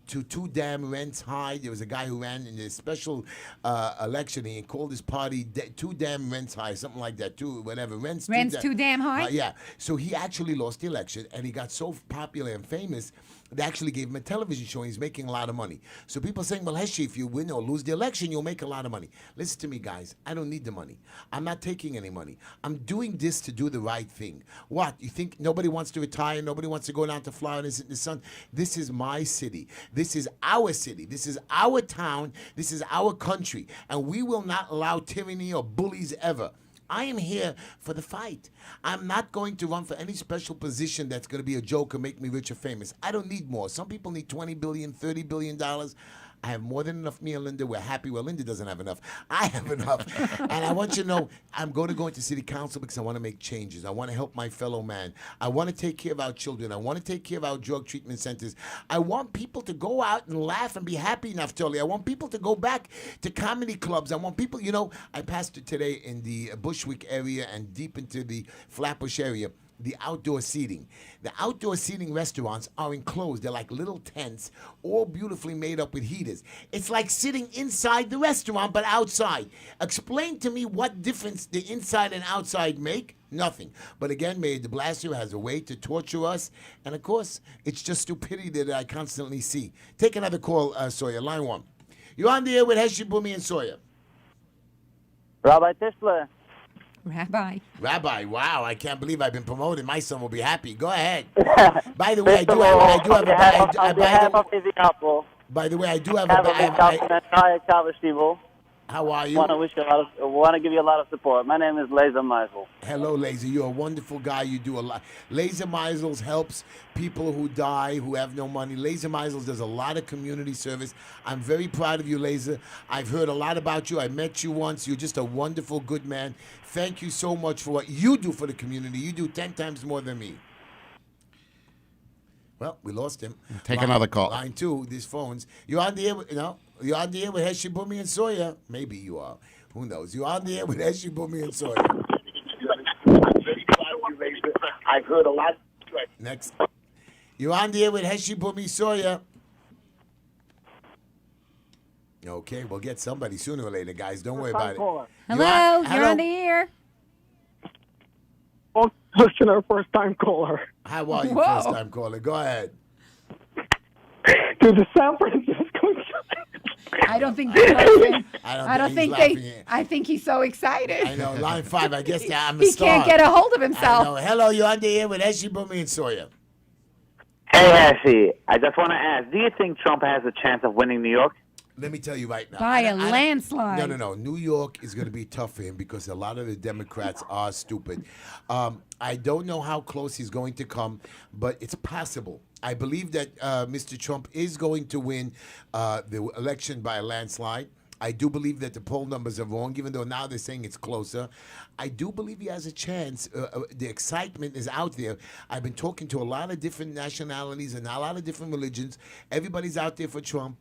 too damn rents high. There was a guy who ran in a special election, and he called his party too damn rents high, something like that, too, whatever. Rents too damn high? Yeah. So he actually lost the election, and he got so popular and famous, they actually gave him a television show, and he's making a lot of money. So people are saying, well, Heshy, if you win or lose the election, you'll make a lot of money. Listen to me, guys. I don't need the money. I'm not taking any money. I'm doing this to do the right thing. What? You think nobody wants to retire? Nobody wants to go down to Florida and sit in the sun? This is my city. This is our city. This is our town. This is our country. And we will not allow tyranny or bullies ever. I am here for the fight. I'm not going to run for any special position that's going to be a joke or make me rich or famous. I don't need more. Some people need $20 billion, $30 billion. I have more than enough. Me and Linda, we're happy. Well, Linda doesn't have enough. I have enough. And I want you to know, I'm going to go into city council because I want to make changes. I want to help my fellow man. I want to take care of our children. I want to take care of our drug treatment centers. I want people to go out and laugh and be happy, Naftali. I want people to go back to comedy clubs. I want people, I passed today in the Bushwick area and deep into the Flatbush area. The outdoor seating. The outdoor seating restaurants are enclosed. They're like little tents, all beautifully made up with heaters. It's like sitting inside the restaurant, but outside. Explain to me what difference the inside and outside make. Nothing. But again, Mayor de Blasio has a way to torture us. And of course, it's just stupidity that I constantly see. Take another call, Sawyer. Line 1. You're on the air with Heshy, Bumi, and Sawyer. Rabbi Tischler. Rabbi, wow, I can't believe I've been promoted. My son will be happy. Go ahead. By the way, I do have a By the way, I do have a How are you? Want to give you a lot of support. My name is Laser Meisel. Hello, Laser. You're a wonderful guy. You do a lot. Laser Meisels helps people who die, who have no money. Laser Meisels does a lot of community service. I'm very proud of you, Laser. I've heard a lot about you. I met you once. You're just a wonderful, good man. Thank you so much for what you do for the community. You do 10 times more than me. Well, we lost him. Take another call. Line 2, these phones. You're on the air with, you're on the air with Heshy, Bumi, and Sawyer. Maybe you are. Who knows? You're on the air with Heshy, Bumi, and Sawyer. I've heard a lot. Next. You're on the air with Heshy, Bumi, Sawyer. Okay, we'll get somebody sooner or later, guys. Don't worry about it. Hello, you're on the air. Listener, first-time caller. How are you, first-time caller? Go ahead. To the San Francisco I don't think they love him. I think he's so excited. I know. Line 5, I guess I'm a star. He can't get a hold of himself. I know. Hello, you're on the air with Heshy, Bumi, and Sawyer. Hey, Heshy. I just want to ask, do you think Trump has a chance of winning New York? Let me tell you right now. By a landslide. No. New York is going to be tough for him because a lot of the Democrats are stupid. I don't know how close he's going to come, but it's possible. I believe that Mr. Trump is going to win the election by a landslide. I do believe that the poll numbers are wrong, even though now they're saying it's closer. I do believe he has a chance. The excitement is out there. I've been talking to a lot of different nationalities and a lot of different religions. Everybody's out there for Trump.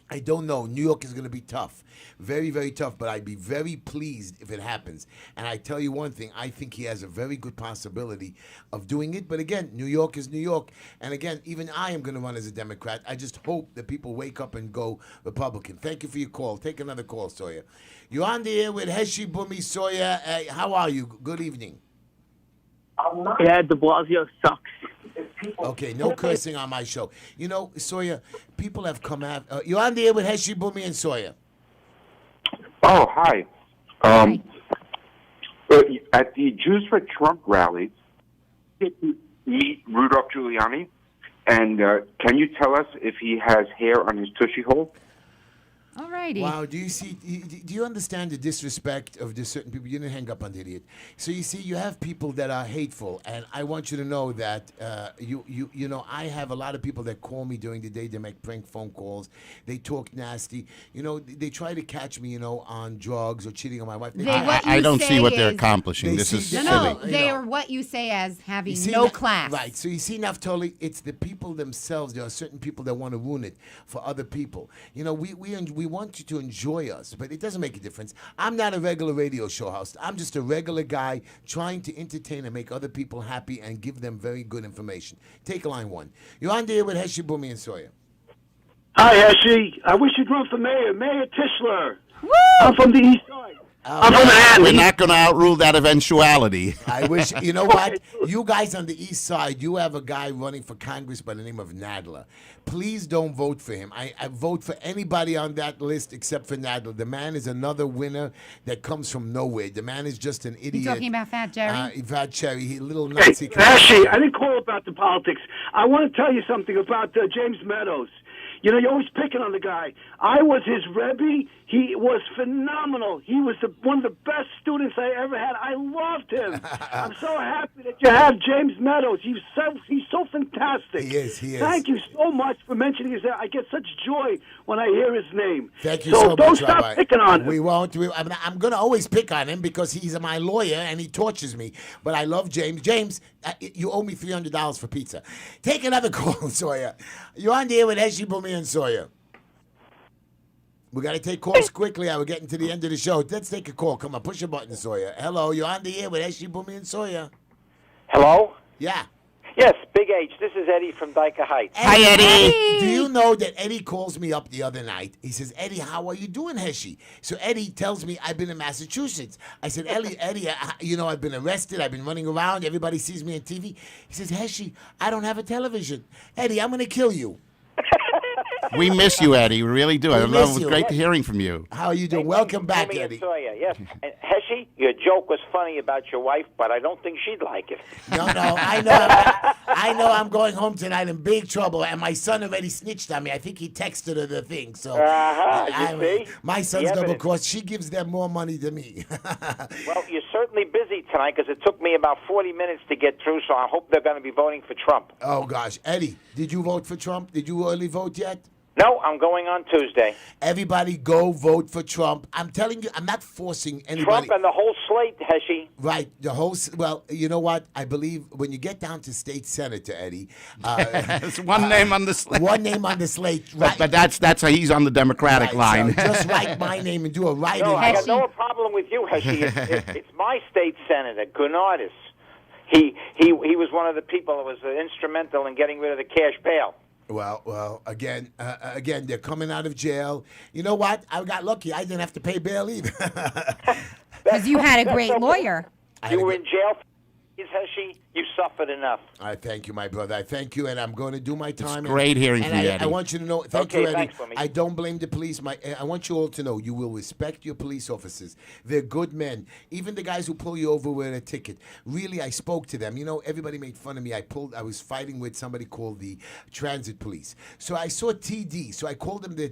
I don't know. New York is going to be tough. Very, very tough. But I'd be very pleased if it happens. And I tell you one thing. I think he has a very good possibility of doing it. But again, New York is New York. And again, even I am going to run as a Democrat. I just hope that people wake up and go Republican. Thank you for your call. Take another call, Sawyer. You're on the air with Heshy, Bumi, Sawyer. How are you? Good evening. Yeah, de Blasio sucks. Okay, no cursing on my show. You know, Sawyer, people have come out. You're on the air with Heshy, Bumi, and Sawyer. Oh, hi. At the Jews for Trump rally, did you meet Rudolph Giuliani? And can you tell us if he has hair on his tushy hole? All righty. Wow, do you see? Do you understand the disrespect of this certain people? You didn't hang up on the idiot. So you see, you have people that are hateful, and I want you to know that you know I have a lot of people that call me during the day. They make prank phone calls. They talk nasty. You know, they try to catch me, you know, on drugs or cheating on my wife. I don't see what they're accomplishing. They This see is the- silly. No, they are what you say as having You see no that- class. Right. So you see, Naftali, it's the people themselves. There are certain people that want to ruin it for other people. You know, we want you to enjoy us, but it doesn't make a difference. I'm not a regular radio show host. I'm just a regular guy trying to entertain and make other people happy and give them very good information. Take line one. You're on the air with Heshy, Boomy, and Sawyer. Hi, Heshy. I wish you'd run for mayor. Mayor Tischler. Woo! I'm from the east side. I'm from We're Manhattan. not going to outrule that eventuality. I wish, you know what? You guys on the east side, you have a guy running for Congress by the name of Nadler. Please don't vote for him. I vote for anybody on that list except for Nadler. The man is another winner that comes from nowhere. The man is just an idiot. You talking about Fat Jerry? Fat Cherry, he little Hey, Nazi. Heshy, I didn't call about the politics. I want to tell you something about James Meadows. You know, you're always picking on the guy. I was his Rebbe. He was phenomenal. He was one of the best students I ever had. I loved him. I'm so happy that you have James Meadows. He's so fantastic. He is. Thank you so much for mentioning his name. I get such joy when I hear his name. Thank you so much, don't stop Rabbi. picking on him. We won't. I'm going to always pick on him because he's my lawyer and he tortures me. But I love James. James, you owe me $300 for pizza. Take another call, Sawyer. You're on the air with Heshy, Boomy, and Sawyer. We got to take calls quickly. We're getting to the end of the show. Let's take a call. Come on, push a button, Sawyer. Hello, you're on the air with Heshy, Boomy, and Sawyer. Hello? Yeah. Yes, Big H. This is Eddie from Dyker Heights. Hi, Eddie. Do you know that Eddie calls me up the other night? He says, Eddie, how are you doing, Heshy? So Eddie tells me I've been in Massachusetts. I said, Eddie, you know, I've been arrested. I've been running around. Everybody sees me on TV. He says, Heshy, I don't have a television. Eddie, I'm going to kill you. We miss you, Eddie. We really do. It miss was you. great hearing from you. How are you doing? Welcome back, Jimmy Eddie. and Sawyer, yes. And Heshy, your joke was funny about your wife, but I don't think she'd like it. No, I know I'm going home tonight in big trouble, and my son already snitched on me. I think he texted her the thing. So, you see? my son's The double evidence. crossed. She gives them more money than me. Well, you're certainly busy tonight because it took me about 40 minutes to get through, so I hope they're going to be voting for Trump. Oh, gosh. Eddie, did you vote for Trump? Did you early vote yet? No, I'm going on Tuesday. Everybody go vote for Trump. I'm telling you, I'm not forcing anybody. Trump and the whole slate, Heshy. Right, well, you know what? I believe when you get down to state senator, Eddie, There's one name on the slate. One name on the slate, right? But that's how he's on the Democratic line. So just write my name and do a write-in. No, I got no problem with you, Heshy. It's my state senator, Gunardis. He was one of the people that was instrumental in getting rid of the cash bail. Well, again, they're coming out of jail. You know what? I got lucky. I didn't have to pay bail either. Because you had a great lawyer. You were in jail for years, Heshy. You suffered enough. I thank you, my brother. I thank you, and I'm going to do my time. great hearing from you, Eddie. I want you to know, thank Okay, you, Eddie. thanks, Bummy. I don't blame the police. I want you all to know you will respect your police officers. They're good men. Even the guys who pull you over with a ticket. Really, I spoke to them. You know, everybody made fun of me. I was fighting with somebody called the transit police. So I saw TD. So I called them the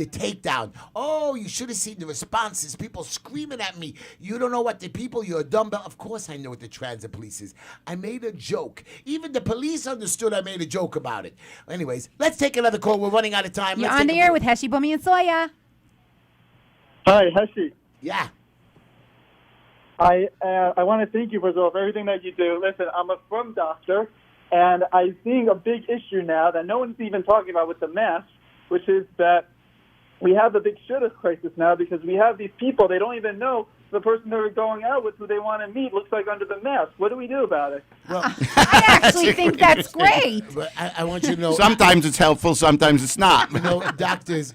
takedown. Oh, you should have seen the responses. People screaming at me. You don't know what the people. You're a dumbbell. Of course, I know what the transit police is. I made a joke. Even the police understood I made a joke about it. Anyways, let's take another call. We're running out of time. You're Let's on take the a air break. with Heshy, Bummy, and Sawyer. Hi, Heshy. Yeah. I want to thank you for everything that you do. Listen, I'm a firm doctor, and I'm seeing a big issue now that no one's even talking about with the mask, which is that we have a big shooter crisis now because we have these people, they don't even know the person they're going out with who they want to meet looks like under the mask. What do we do about it? Well, I actually think that's great. But I want you to know. Sometimes it's helpful, sometimes it's not. You know, doctors,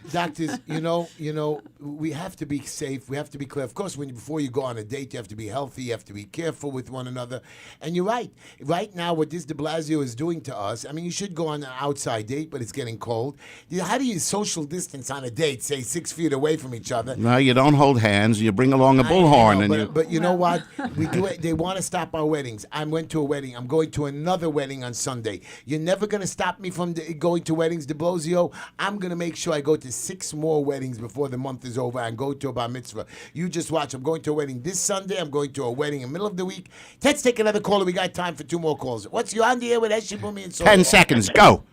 you know, we have to be safe. We have to be clear. Of course, before you go on a date, you have to be healthy. You have to be careful with one another. And you're right. Right now, what this de Blasio is doing to us, I mean, you should go on an outside date, but it's getting cold. How do you social distance on a date, say 6 feet away from each other? No, you don't hold hands. You bring along a bullhorn. bullhorn, But you know what? We do it. They want to stop our weddings. I went to a wedding. I'm going to another wedding on Sunday. You're never going to stop me from going to weddings, de Blasio. I'm going to make sure I go to 6 more weddings before the month is over and go to a bar mitzvah. You just watch. I'm going to a wedding this Sunday. I'm going to a wedding in the middle of the week. Let's take another caller. We got time for 2 more calls. What's you on the air with Heshy, Boomy, and Soul? 10 seconds. Go.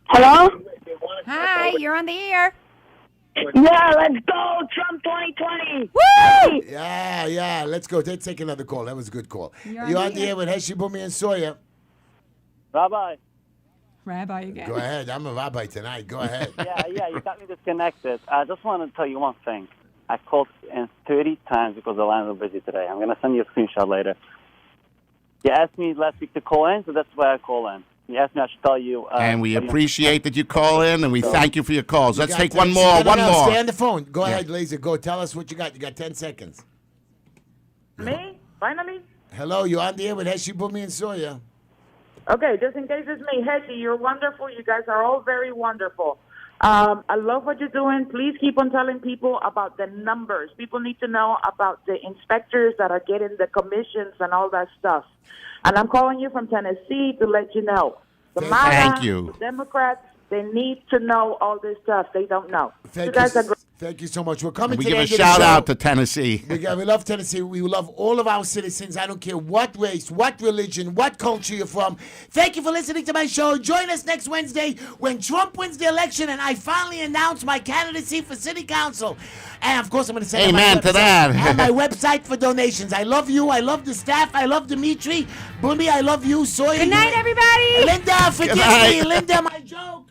Hello? Hi, you're on the air. Yeah, let's go, Trump 2020. Woo! Yeah. Let's go. Let's take another call. That was a good call. You're on the air with Heshy, Boomy, and Sawyer. Rabbi. Rabbi again. Go ahead. I'm a rabbi tonight. Go ahead. Yeah, you got me disconnected. I just want to tell you one thing. I called in 30 times because the lines were busy today. I'm going to send you a screenshot later. You asked me last week to call in, so that's why I call in. You asked me I should tell you. And we appreciate that you call in, and we thank you for your calls. Let's take one No, more. no, One no, more. Stay on the phone. Go ahead, Laser. Go. Tell us what you got. You got 10 seconds. Me? Finally? Hello, you're on the air with Heshy, Boomy, and Sawyer. Okay, just in case it's me. Heshy, you're wonderful. You guys are all very wonderful. I love what you're doing. Please keep on telling people about the numbers. People need to know about the inspectors that are getting the commissions and all that stuff. And I'm calling you from Tennessee to let you know. The Thank you. The Democrats, they need to know all this stuff. They don't know. Thank guys are great. Thank you so much. We're coming We to give the a end of the shout show. out to Tennessee. We love Tennessee. We love all of our citizens. I don't care what race, what religion, what culture you're from. Thank you for listening to my show. Join us next Wednesday when Trump wins the election and I finally announce my candidacy for city council. And, of course, I'm going to say Amen to that. on my website for donations. I love you. I love the staff. I love Dimitri. Boomy, I love you. Sawyer. Good night, everybody. Linda, forgive me. Linda, my joke.